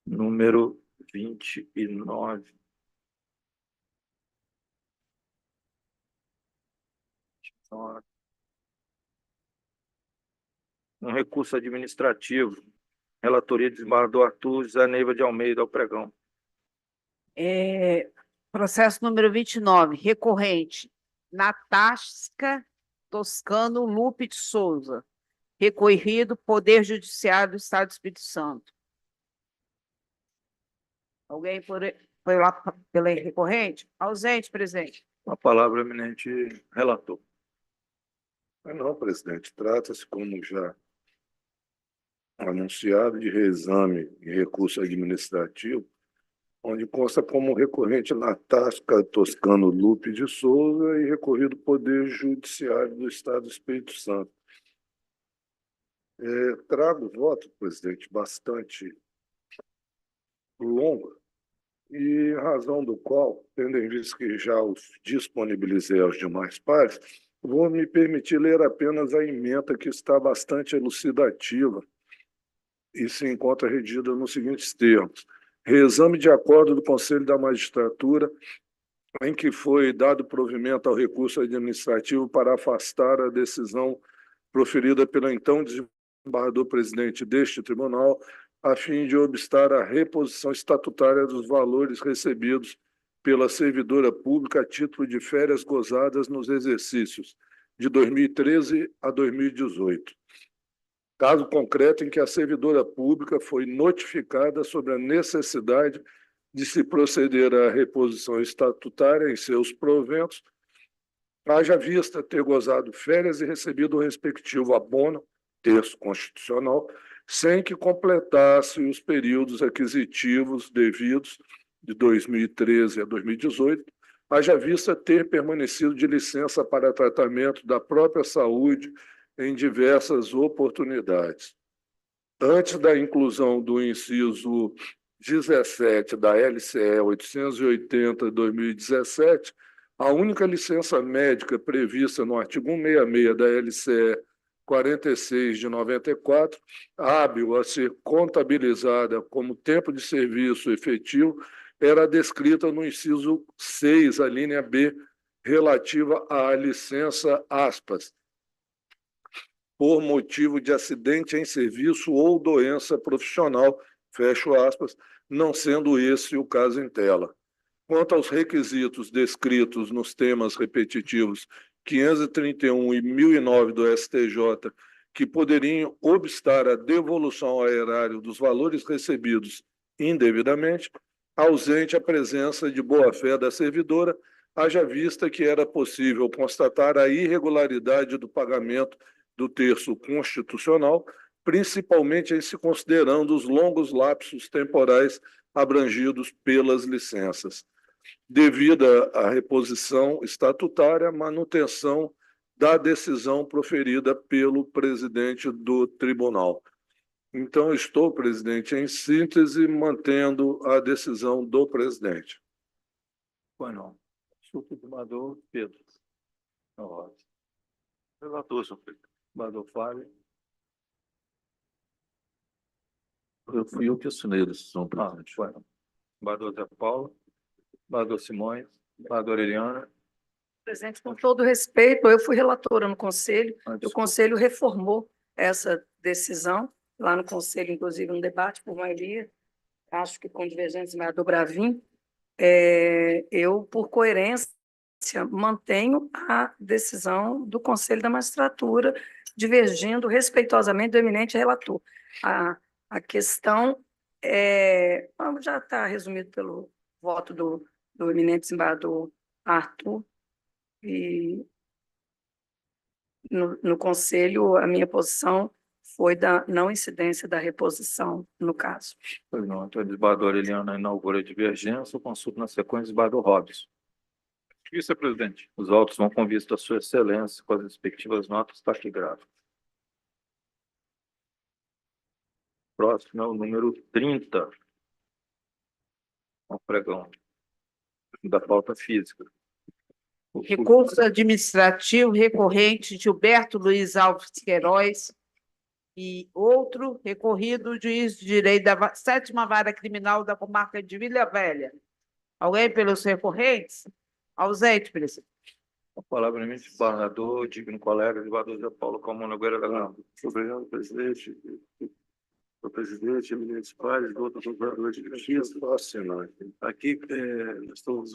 Número 29. Um recurso administrativo. Relatoria de desembargador Arthur José Neiva de Almeida, ao pregão. Processo número 29, recorrente, Natasca Toscano Lupe de Souza, recorrido Poder Judiciário do Estado do Espírito Santo. Alguém foi lá pela recorrente? Ausente, presente. A palavra, eminente relator. Não, presidente, trata-se, como já anunciado, de reexame e recurso administrativo, onde consta como recorrente Natasca Toscano Lupe de Souza e recorrido Poder Judiciário do Estado do Espírito Santo. Trago voto, presidente, bastante longo, e razão do qual, tendo em vista que já os disponibilizei aos demais pares, vou me permitir ler apenas a ementa, que está bastante elucidativa e se encontra redigida nos seguintes termos: reexame de acordo do Conselho da Magistratura, em que foi dado provimento ao recurso administrativo para afastar a decisão proferida pelo então desembargador-presidente deste tribunal, a fim de obstar a reposição estatutária dos valores recebidos pela servidora pública a título de férias gozadas nos exercícios de 2013 a 2018. Caso concreto em que a servidora pública foi notificada sobre a necessidade de se proceder à reposição estatutária em seus proventos, haja vista ter gozado férias e recebido o respectivo abono, terço constitucional, sem que completasse os períodos aquisitivos devidos de 2013 a 2018, haja vista ter permanecido de licença para tratamento da própria saúde em diversas oportunidades. Antes da inclusão do inciso 17 da LCE 880/2017, a única licença médica prevista no artigo 166 da LCE 46 de 94, hábil a ser contabilizada como tempo de serviço efetivo, era descrita no inciso 6, a linha B, relativa à licença, aspas, por motivo de acidente em serviço ou doença profissional, fecho aspas, não sendo esse o caso em tela. Quanto aos requisitos descritos nos temas repetitivos 531 e 1009 do STJ, que poderiam obstar a devolução ao erário dos valores recebidos indevidamente, ausente a presença de boa-fé da servidora, haja vista que era possível constatar a irregularidade do pagamento do terço constitucional, principalmente em se considerando os longos lapsos temporais abrangidos pelas licenças, devida à reposição estatutária, manutenção da decisão proferida pelo presidente do tribunal. Então, estou, presidente, em síntese, mantendo a decisão do presidente. Pois não. Consulta o desembargador Pedro. Na ordem. Relator, senhor presidente. Desembargador Fábio. Fui eu que assinei a decisão, Ah, presidente. pois não. Desembargador Zé Paulo. Desembargador Simões. Desembargadora Eliana. Presidente, com todo respeito, eu fui relatora no Conselho, Ah, o desculpa. Conselho reformou essa decisão, lá no Conselho, inclusive, um debate por maioria, acho que com divergência do Bravin. Eu, por coerência, mantenho a decisão do Conselho da Magistratura, divergindo respeitosamente do eminente relator. A questão já está resumido pelo voto do eminente desembargador Arthur, e no Conselho a minha posição foi da não incidência da reposição no caso. Pois não. Então, a desembargadora Eliana inaugura a divergência. Consulta na sequência, desembargador Robson. Vice-presidente. Os autos vão com vista à sua excelência, com as respectivas notas taquigráficas. Próximo é o número 30. O pregão da pauta física. Recurso administrativo recorrente Gilberto Luiz Alves Queiroz e outro recorrido juiz de direito da 7ª Vara Criminal da comarca de Vila Velha. Alguém pelos recorrentes? Ausente, presidente. A palavra é do desembargador, digno colega, desembargador Zé Paulo Calmon Nogueira da Gama. Obrigado, presidente. Senhor presidente, eminentes pares, outros procuradores de justiça. Aqui, nós estamos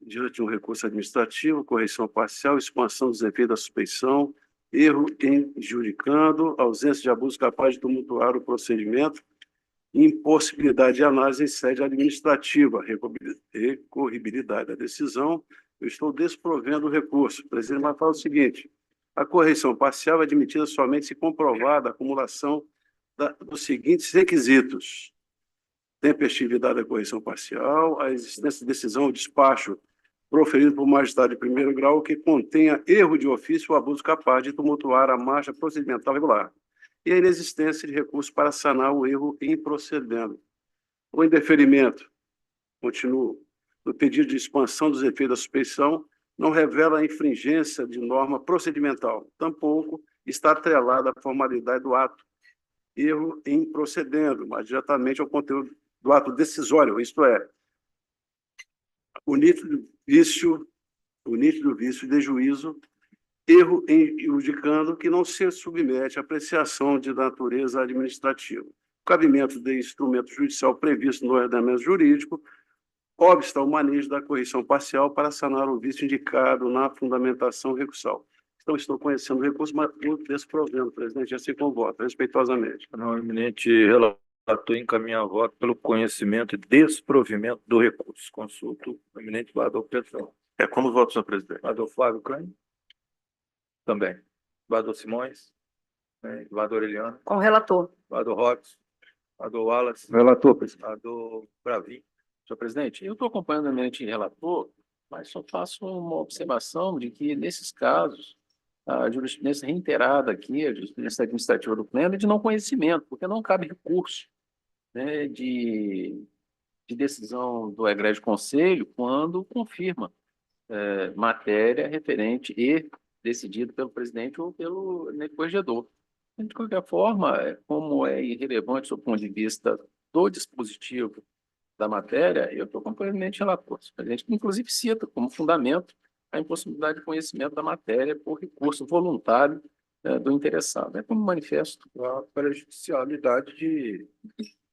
diante de um recurso administrativo, correção parcial, expansão dos efeitos da suspeição, erro em judicando, ausência de abuso capaz de tumultuar o procedimento, impossibilidade de análise em sede administrativa, recorribilidade da decisão. Eu estou desprovendo o recurso. O presidente vai falar o seguinte: a correção parcial é admitida somente se comprovada a acumulação dos seguintes requisitos: tempestividade da correção parcial, a existência de decisão ou despacho proferido por magistrado de primeiro grau que contenha erro de ofício ou abuso capaz de tumultuar a marcha procedimental regular, e a inexistência de recurso para sanar o erro em procedendo. O indeferimento, continuo, do pedido de expansão dos efeitos da suspeição não revela a infringência de norma procedimental, tampouco está atrelada à formalidade do ato, erro em procedendo, mas diretamente ao conteúdo do ato decisório, isto é, o nítido vício de juízo, erro em judicando que não se submete à apreciação de natureza administrativa. O cabimento de instrumento judicial previsto no ordenamento jurídico obsta ao manejo da correção parcial para sanar o vício indicado na fundamentação recursal. Então, estou conhecendo o recurso, mas estou desprovendo, presidente, assim como voto, respeitosamente. Não, o eminente relator encaminha a voto pelo conhecimento e desprovimento do recurso. Consulto o eminente desembargador Pedro. Como voto, senhor presidente? Desembargador Flávio Cândido. Também. Desembargador Simões. Desembargador Eliana. Com o relator. Desembargador Robson. Desembargador Wallace. Relator, presidente. Desembargador Bravin. Senhor presidente, eu estou acompanhando o eminente relator, mas só faço uma observação de que, nesses casos, a jurisprudência reiterada aqui, a jurisprudência administrativa do pleno, é de não conhecimento, porque não cabe recurso, né, de decisão do egrégio conselho quando confirma matéria referente e decidido pelo presidente ou pelo corregedor. De qualquer forma, como é irrelevante do ponto de vista do dispositivo da matéria, eu estou completamente relator. A gente, inclusive, cita como fundamento a impossibilidade de conhecimento da matéria por recurso voluntário do interessado. É como manifesto a prejudicialidade de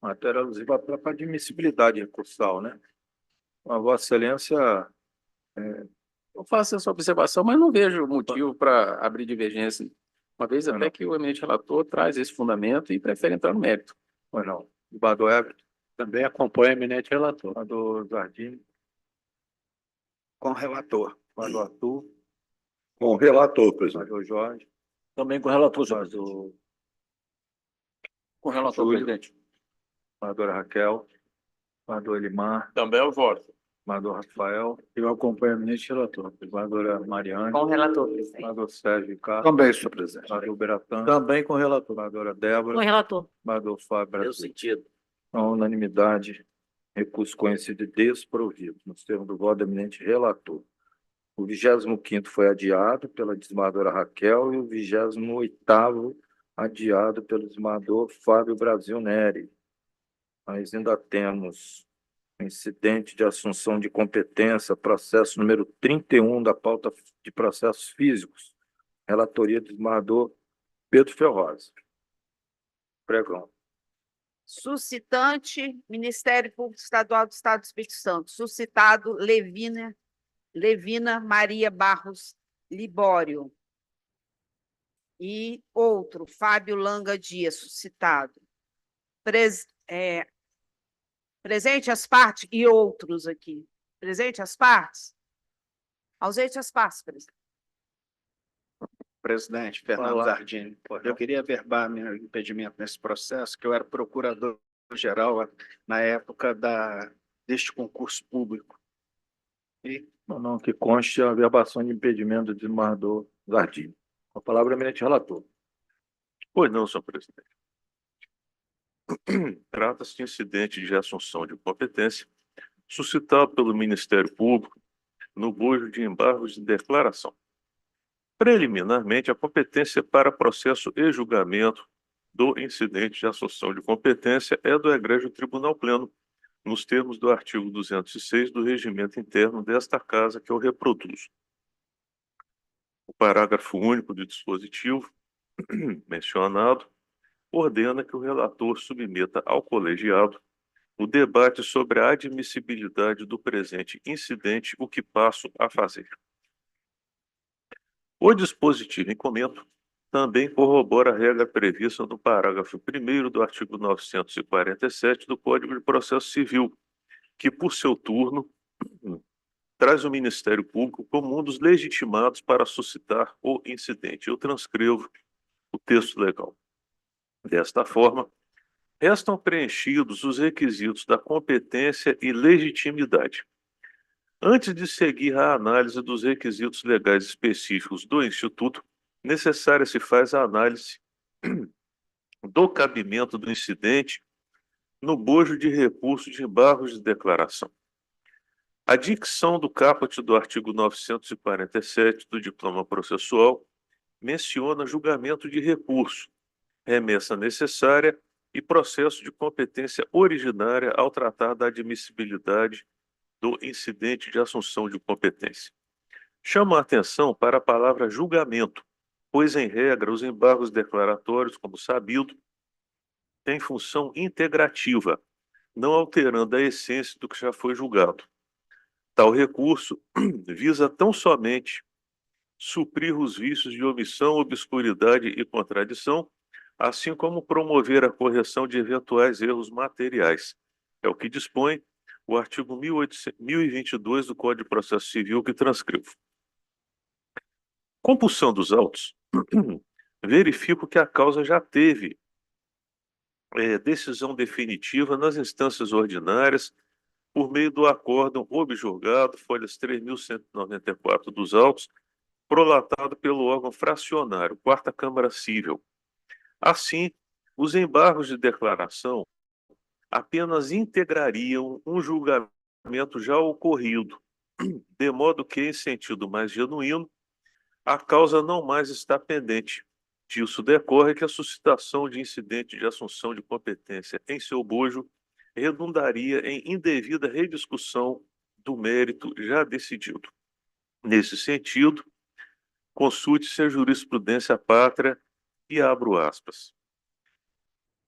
matéria alusiva para admissibilidade recursal, né? A Vossa Excelência... Eu faço essa observação, mas não vejo motivo para abrir divergência, uma vez até que o eminente relator traz esse fundamento e prefere entrar no mérito. Pois não. Desembargador Everton. Também acompanha o eminente relator. Desembargador Zardim. Com o relator. Desembargador Arthur. Com o relator, presidente. Desembargador Jorge. Também com o relator, senhor presidente. Desembargador Com relator, Júlio. presidente. Desembargadora Raquel. Desembargador Elimar. Também eu voto. Desembargador Rafael, Eu acompanho o eminente relator, desembargadora Mariane, Com o relator, presidente. desembargador Sérgio Ricardo, Também, senhor presidente. desembargador Beratan, também com o relator. desembargadora Com Débora, o relator. desembargador Fábio Meu Brasil. sentido. Com unanimidade, recurso conhecido e desprovido, nos termos do voto do eminente relator. O 25º foi adiado pela desembargadora Raquel e o 28º adiado pelo desembargador Fábio Brasil Neri. Nós ainda temos incidente de assunção de competência, processo número 31 da pauta de processos físicos, relatoria do desembargador Pedro Ferroza. Pregão. Suscitante, Ministério Público Estadual do Estado do Espírito Santo. Suscitado, Levina Maria Barros Libório. E outro, Fábio Langa Dias, suscitado. Presente as partes e outros aqui. Presente as partes? Ausente as partes, presidente. Presidente, Fernando Fala. Zardini, eu queria averbar meu impedimento nesse processo, que eu era procurador-geral na época deste concurso público. E Não, que conste a averbação de impedimento do desembargador Zardini. Com a palavra, o eminente relator. Pois não, senhor presidente. Trata-se de incidente de assunção de competência suscitado pelo Ministério Público no bojo de embargos de declaração. Preliminarmente, a competência para processo e julgamento do incidente de assunção de competência é do Egrégio Tribunal Pleno, nos termos do artigo 206 do regimento interno desta Casa, que eu reproduzo. O parágrafo único do dispositivo mencionado ordena que o relator submeta ao colegiado o debate sobre a admissibilidade do presente incidente, o que passo a fazer. O dispositivo em comento também corrobora a regra prevista no parágrafo 1º do artigo 947 do Código de Processo Civil, que, por seu turno, traz o Ministério Público como um dos legitimados para suscitar o incidente. Eu transcrevo o texto legal. Desta forma, restam preenchidos os requisitos da competência e legitimidade. Antes de seguir a análise dos requisitos legais específicos do Instituto, necessária se faz a análise do cabimento do incidente no bojo de recurso de embargos de declaração. A dicção do caput do artigo 947 do diploma processual menciona julgamento de recurso, remessa necessária e processo de competência originária ao tratar da admissibilidade do incidente de assunção de competência. Chamo a atenção para a palavra julgamento, pois, em regra, os embargos declaratórios, como sabido, têm função integrativa, não alterando a essência do que já foi julgado. Tal recurso visa tão somente suprir os vícios de omissão, obscuridade e contradição, assim como promover a correção de eventuais erros materiais. É o que dispõe o artigo 1022 do Código de Processo Civil, que transcrevo. Compulsão dos autos. Verifico que a causa já teve decisão definitiva nas instâncias ordinárias por meio do acórdão objurgado, folhas 3.194 dos autos, prolatado pelo órgão fracionário, 4ª Câmara Cível. Assim, os embargos de declaração apenas integrariam um julgamento já ocorrido, de modo que, em sentido mais genuíno, a causa não mais está pendente. Disso decorre que a suscitação de incidente de assunção de competência em seu bojo redundaria em indevida rediscussão do mérito já decidido. Nesse sentido, consulte-se a jurisprudência pátria e abro aspas.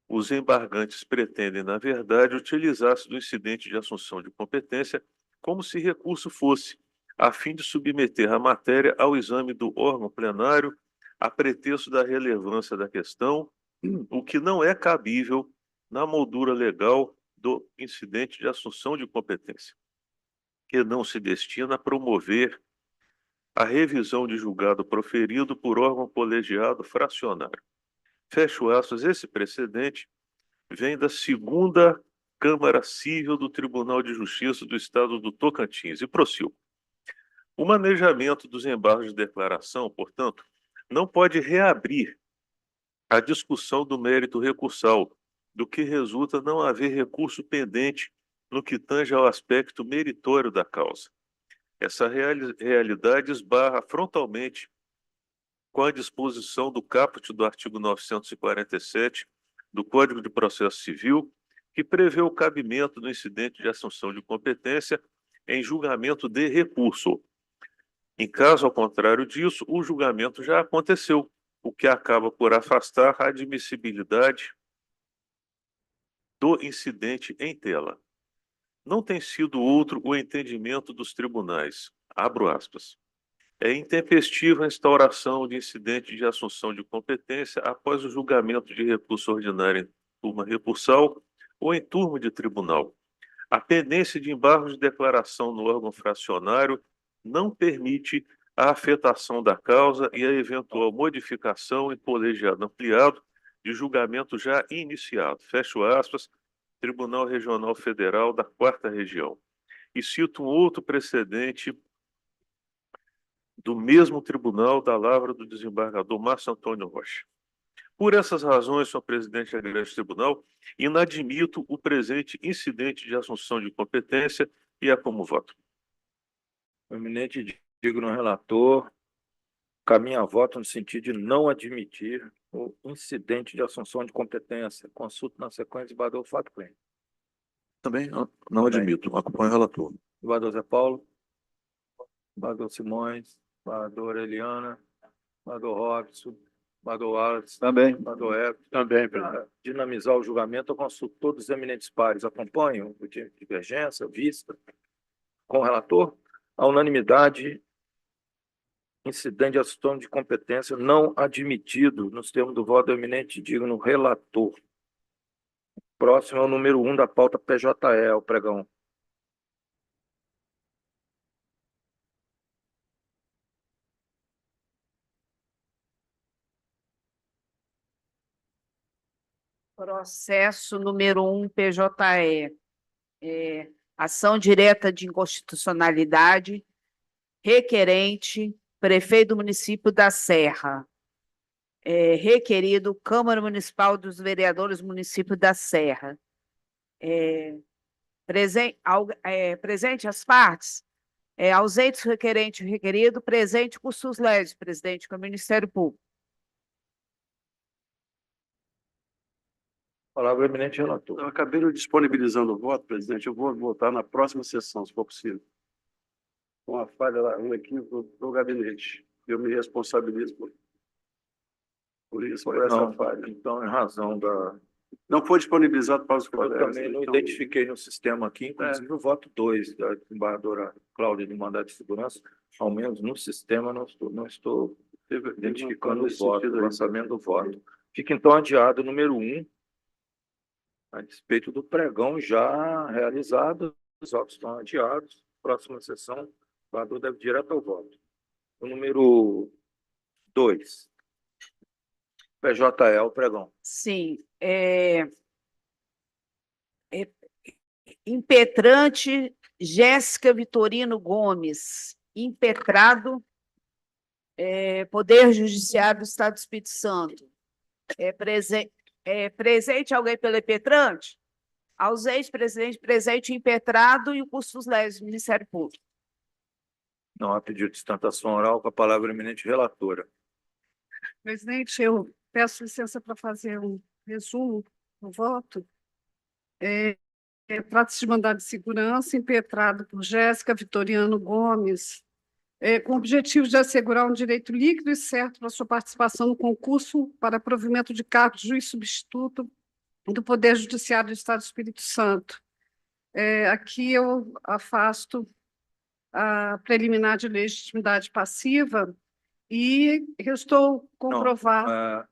Os embargantes pretendem, na verdade, utilizar-se do incidente de assunção de competência como se recurso fosse, a fim de submeter a matéria ao exame do órgão plenário a pretexto da relevância da questão, o que não é cabível na moldura legal do incidente de assunção de competência, que não se destina a promover a revisão de julgado proferido por órgão colegiado fracionário. Fecho aspas, esse precedente vem da 2ª Câmara Civil do Tribunal de Justiça do Estado do Tocantins. E prossigo. O manejamento dos embargos de declaração, portanto, não pode reabrir a discussão do mérito recursal, do que resulta não haver recurso pendente no que tange ao aspecto meritório da causa. Essa realidade esbarra frontalmente com a disposição do caput do artigo 947 do Código de Processo Civil, que prevê o cabimento do incidente de assunção de competência em julgamento de recurso. Em caso ao contrário disso, o julgamento já aconteceu, o que acaba por afastar a admissibilidade do incidente em tela. Não tem sido outro o entendimento dos tribunais. Abro aspas. É intempestiva a instauração de incidente de assunção de competência após o julgamento de recurso ordinário em turma recursal ou em turma de tribunal. A pendência de embargo de declaração no órgão fracionário não permite a afetação da causa e a eventual modificação em colegiado ampliado de julgamento já iniciado. Fecho aspas, Tribunal Regional Federal da 4ª Região. E cito um outro precedente do mesmo tribunal, da lavra do desembargador Márcio Antônio Rocha. Por essas razões, senhor presidente do Agreste Tribunal, inadmito o presente incidente de assunção de competência e é como voto. O eminente digno relator caminha a voto no sentido de não admitir o incidente de assunção de competência. Consulto na sequência, desembargador Fato Pleno. Também não admito, acompanho o relator. Desembargador Zé Paulo, desembargador Simões, desembargadora Eliana, desembargador Robson, desembargador Wallace, Também. desembargador Everton. Também, para dinamizar o julgamento, eu consulto todos os eminentes pares. Acompanham o de divergência, vista, com o relator. A unanimidade, incidente de assunção de competência não admitido nos termos do voto do eminente digno relator. Próximo é o número 1 da pauta PJE, o pregão. Processo número 1, PJE. Ação direta de inconstitucionalidade, requerente, prefeito do município da Serra. Requerido, Câmara Municipal dos Vereadores do município da Serra. Presente as partes, ausentes o requerente e o requerido, presente custos leves, presidente, com o Ministério Público. Palavra ao eminente relator. Eu acabei não disponibilizando o voto, presidente. Eu vou votar na próxima sessão, se for possível. Uma falha lá, um equívoco do gabinete. Eu me responsabilizo por isso, por essa falha. Então, em razão da... Não foi disponibilizado para os Eu colegas. também não então, identifiquei no sistema aqui, inclusive o voto 2 da desembargadora Cláudia do Mandato de Segurança, ao menos no sistema não estou identificando o voto, o lançamento do voto. Fica então adiado o número 1, a despeito do pregão já realizado, os votos estão adiados. Próxima sessão, o desembargador deve ir direto ao voto. O número 2, PJE, o pregão. Sim. Impetrante Jéssica Vitorino Gomes, impetrado, Poder Judiciário do Estado do Espírito Santo. Presente alguém pelo impetrante? Ausente, presidente, presente, impetrado e o custos leves do Ministério Público. Não há pedido de sustentação oral, com a palavra a eminente relatora. Presidente, eu peço licença para fazer um resumo do voto. Trata-se de mandado de segurança impetrado por Jéssica Vitoriano Gomes, com o objetivo de assegurar um direito líquido e certo para sua participação no concurso para provimento de cargo de juiz substituto do Poder Judiciário do Estado do Espírito Santo. Aqui eu afasto a preliminar de legitimidade passiva e restou comprovar...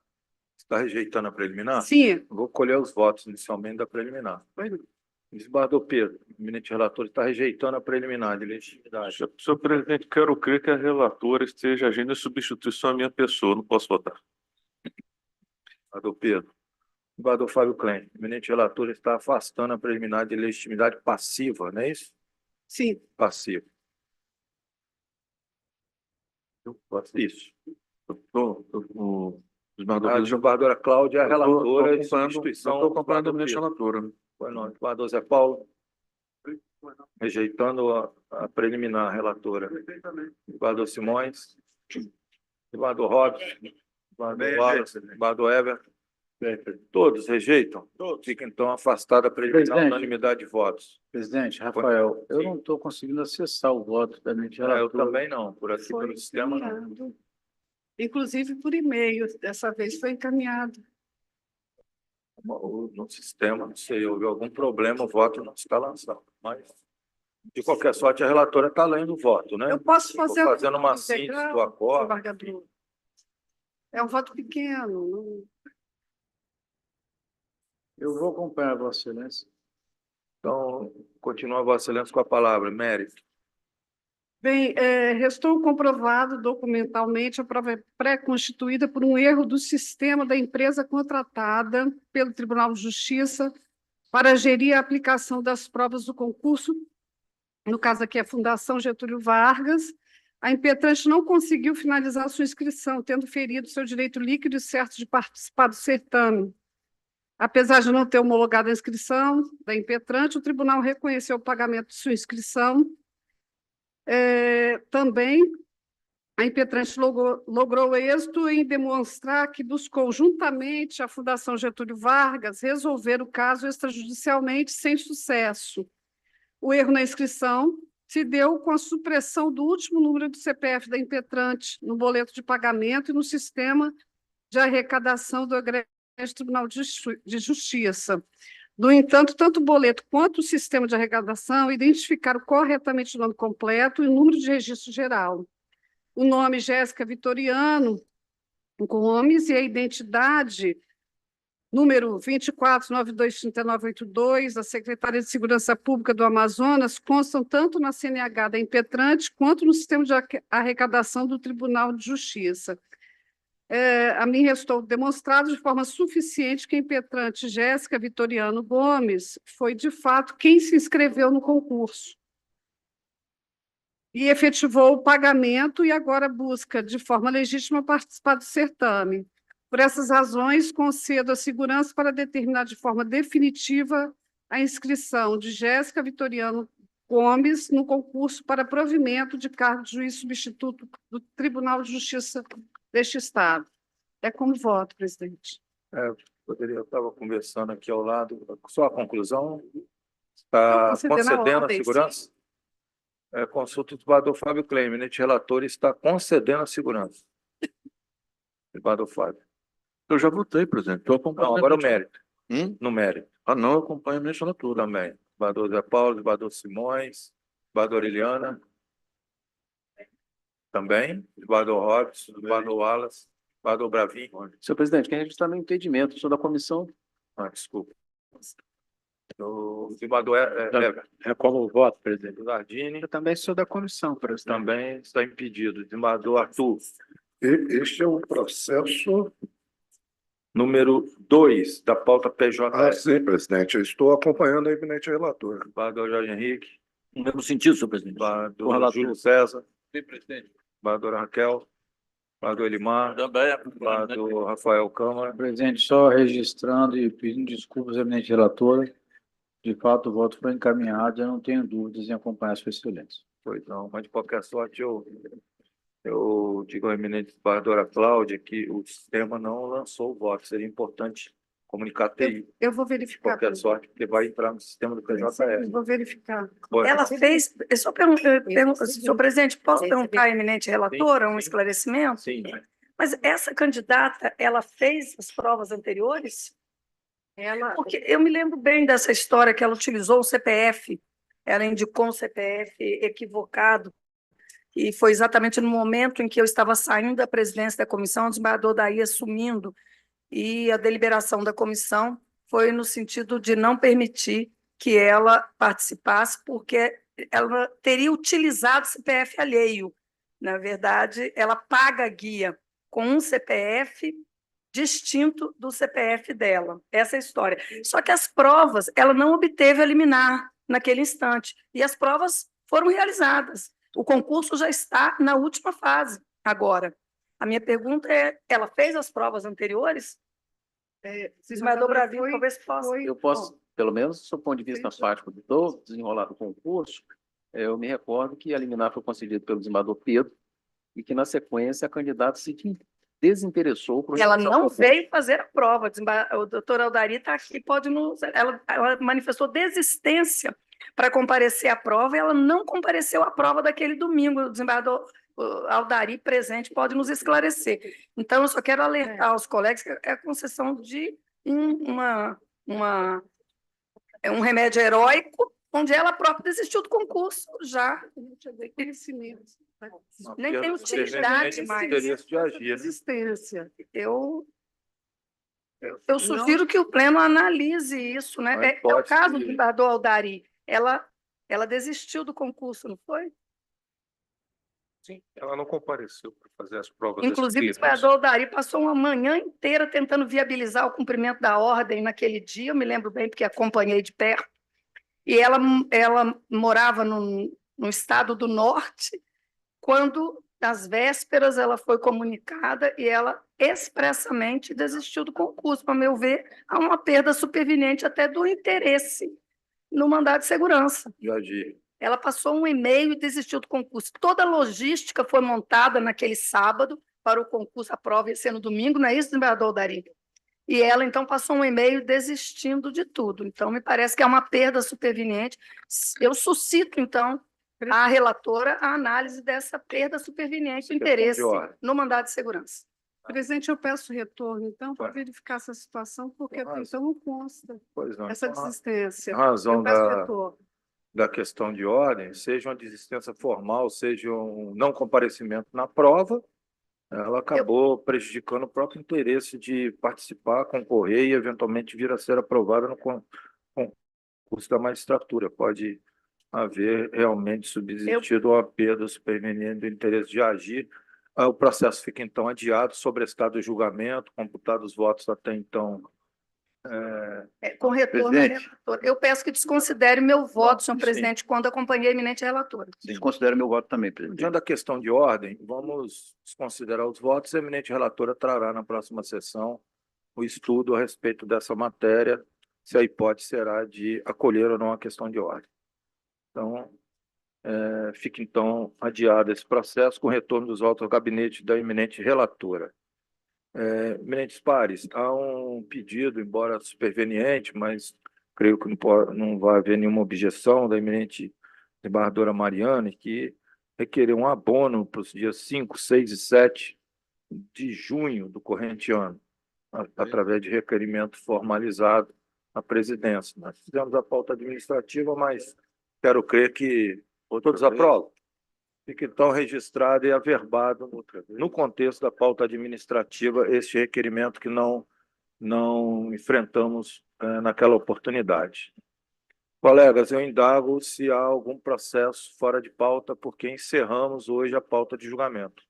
Está rejeitando a preliminar? Sim. Vou colher os votos inicialmente da preliminar. Desembargador Pedro, o eminente relator está rejeitando a preliminar de legitimidade. Senhor presidente, quero crer que a relatora esteja agindo em substituição à minha pessoa. Não posso votar. Desembargador Pedro, Desembargador Fábio Klein, o eminente relator está afastando a preliminar de legitimidade passiva, não é isso? Sim, Passiva. Isso. O desembargador A Pedro, desembargadora Cláudia é a relatora de substituição. estou acompanhando o do eminente desembargador relator. Foi não, desembargador Zé Paulo. Rejeitando a preliminar, relatora. Desembargador Simões. Desembargador Robson. Desembargador Wallace. Desembargador Eber. Todos rejeitam? Fica então afastada a preliminar Presidente. unanimidade de votos. Presidente, Rafael, eu não estou conseguindo acessar o voto da eminente Eu relatora. também não, por aqui foi pelo sistema não. encaminhado. Inclusive por e-mail, dessa vez foi encaminhado. No sistema, não sei, houve algum problema, o voto não está lançado. Mas, de qualquer sorte, a relatora está lendo o voto, né? Eu posso fazer Estou a fazendo uma voto síntese integral, do acordo. desembargador. É um voto pequeno. Eu vou acompanhar, Vossa Excelência. Então, continua Vossa Excelência com a palavra. Mérito. Bem, restou comprovado documentalmente a prova pré-constituída por um erro do sistema da empresa contratada pelo Tribunal de Justiça para gerir a aplicação das provas do concurso, no caso aqui é a Fundação Getúlio Vargas. A impetrante não conseguiu finalizar sua inscrição, tendo ferido seu direito líquido e certo de participar do certame. Apesar de não ter homologado a inscrição da impetrante, o tribunal reconheceu o pagamento de sua inscrição. Também a impetrante logrou êxito em demonstrar que buscou juntamente a Fundação Getúlio Vargas resolver o caso extrajudicialmente sem sucesso. O erro na inscrição se deu com a supressão do último número do CPF da impetrante no boleto de pagamento e no sistema de arrecadação do Egrégio Tribunal de Justiça. No entanto, tanto o boleto quanto o sistema de arrecadação identificaram corretamente o nome completo e o número de registro geral. O nome Jéssica Vitoriano Gomes e a identidade número 24923982, da Secretaria de Segurança Pública do Amazonas, constam tanto na CNH da impetrante quanto no sistema de arrecadação do Tribunal de Justiça. A mim restou demonstrado de forma suficiente que a impetrante Jéssica Vitoriano Gomes foi, de fato, quem se inscreveu no concurso e efetivou o pagamento e agora busca, de forma legítima, participar do certame. Por essas razões, concedo a segurança para determinar de forma definitiva a inscrição de Jéssica Vitoriano Gomes no concurso para provimento de cargo de juiz substituto do Tribunal de Justiça deste Estado. É como voto, presidente. Eu estava conversando aqui ao lado, só a conclusão. Está concedendo a segurança? Consulta o desembargador Fábio Klein, eminente relator, está concedendo a segurança. Desembargador Fábio. Eu já votei, presidente. Estou acompanhando. Não, agora o mérito. No mérito. Não, eu acompanho a eminente relator. Também. Desembargador Zé Paulo, desembargador Simões, desembargador Eliana. Também. Desembargador Robson, desembargador Wallace, desembargador Bravin. Senhor presidente, quem registrar no entendimento, sou da comissão. Desculpa. O desembargador É como voto, presidente. Zardini. Eu também sou da comissão, presidente. Também está impedido. Desembargador Arthur. Este é o processo. Número 2 da pauta PJ. Sim, presidente. Eu estou acompanhando a eminente relatora. Desembargador Jorge Henrique. No mesmo sentido, senhor presidente. Desembargador Júlio César. Sim, presidente. Desembargadora Raquel. Desembargador Elimar. Também. Desembargador Rafael Câmara. Presidente, só registrando e pedindo desculpas à eminente relatora. De fato, o voto foi encaminhado, eu não tenho dúvidas em acompanhar Sua Excelência. Pois não, mas de qualquer sorte eu digo à eminente desembargadora Cláudia que o sistema não lançou o voto. Seria importante comunicar a TI. Eu vou De verificar. qualquer sorte, porque vai entrar no sistema do Eu PJF. vou verificar. Ela fez, eu só pergunto, senhor presidente, posso perguntar à eminente relatora um esclarecimento? Sim. Mas essa candidata, ela fez as provas anteriores? Porque eu me lembro bem dessa história que ela utilizou o CPF, ela indicou um CPF equivocado, e foi exatamente no momento em que eu estava saindo da presidência da comissão, o desembargador daí assumindo, e a deliberação da comissão foi no sentido de não permitir que ela participasse, porque ela teria utilizado CPF alheio. Na verdade, ela paga a guia com um CPF distinto do CPF dela. Essa é a história. Só que as provas, ela não obteve a liminar naquele instante, e as provas foram realizadas. O concurso já está na última fase agora. A minha pergunta é, ela fez as provas anteriores? Desembargador Bravinho, talvez possa. Eu posso, pelo menos, do ponto de vista prático do desenrolar do concurso, eu me recordo que a liminar foi concedida pelo desembargador Pedro e que, na sequência, a candidata se desinteressou por Ela realizar o não concurso. veio fazer a prova. O doutor Aldari está aqui, pode nos... Ela manifestou desistência para comparecer à prova e ela não compareceu à prova daquele domingo. O desembargador Aldari, presente, pode nos esclarecer. Então, eu só quero alertar aos colegas que é a concessão de um remédio heróico, onde ela própria desistiu do concurso já. Nem tem utilidade mais. Interesse de agir, né? Existência. Eu sugiro que o Pleno analise isso, né? Uma É o hipótese caso do de- desembargador Aldari. Ela desistiu do concurso, não foi? Sim, ela não compareceu para fazer as provas Inclusive, o escritas. desembargador Aldari passou uma manhã inteira tentando viabilizar o cumprimento da ordem naquele dia, eu me lembro bem, porque acompanhei de perto. E ela morava no estado do Norte, quando, às vésperas, ela foi comunicada e ela expressamente desistiu do concurso. Para meu ver, há uma perda superveniente até do interesse no mandado de segurança. De agir. Ela passou um e-mail e desistiu do concurso. Toda a logística foi montada naquele sábado para o concurso, a prova ia ser no domingo, não é isso, desembargador Aldari? E ela, então, passou um e-mail desistindo de tudo. Então, me parece que é uma perda superveniente. Eu suscito, então, à relatora a análise dessa perda superveniente, o interesse no mandado de segurança. Presidente, eu peço retorno, então, para verificar essa situação, porque até então não consta Pois não. essa Então, desistência. em razão Eu peço da- retorno. da questão de ordem, seja uma desistência formal, seja um não comparecimento na prova, ela acabou prejudicando o próprio interesse de participar, concorrer e, eventualmente, vir a ser aprovada no concurso da magistratura. Pode haver realmente subsistido uma perda superveniente do interesse de agir. O processo fica, então, adiado, sobrestado o julgamento, computados os votos até então. Com retorno à Presidente. relatora. Eu peço que desconsidere meu voto, senhor Sim. presidente, quando acompanhei a eminente relatora. Desconsidero meu voto também, presidente. Diante da questão de ordem, vamos desconsiderar os votos. A eminente relatora trará na próxima sessão o estudo a respeito dessa matéria, se a hipótese será de acolher ou não a questão de ordem. Então, fica então adiado esse processo com retorno dos votos ao gabinete da eminente relatora. Eminentes pares, há um pedido, embora superveniente, mas creio que não vai haver nenhuma objeção da eminente desembargadora Mariane, que requereu um abono para os dias 5, 6 e 7 de junho do corrente ano, através de requerimento formalizado à presidência. Nós fizemos a pauta administrativa, mas quero crer que todos aprovam. Fica, então, registrado e averbado no contexto da pauta administrativa este requerimento que não enfrentamos naquela oportunidade. Colegas, eu indago se há algum processo fora de pauta, porque encerramos hoje a pauta de julgamento.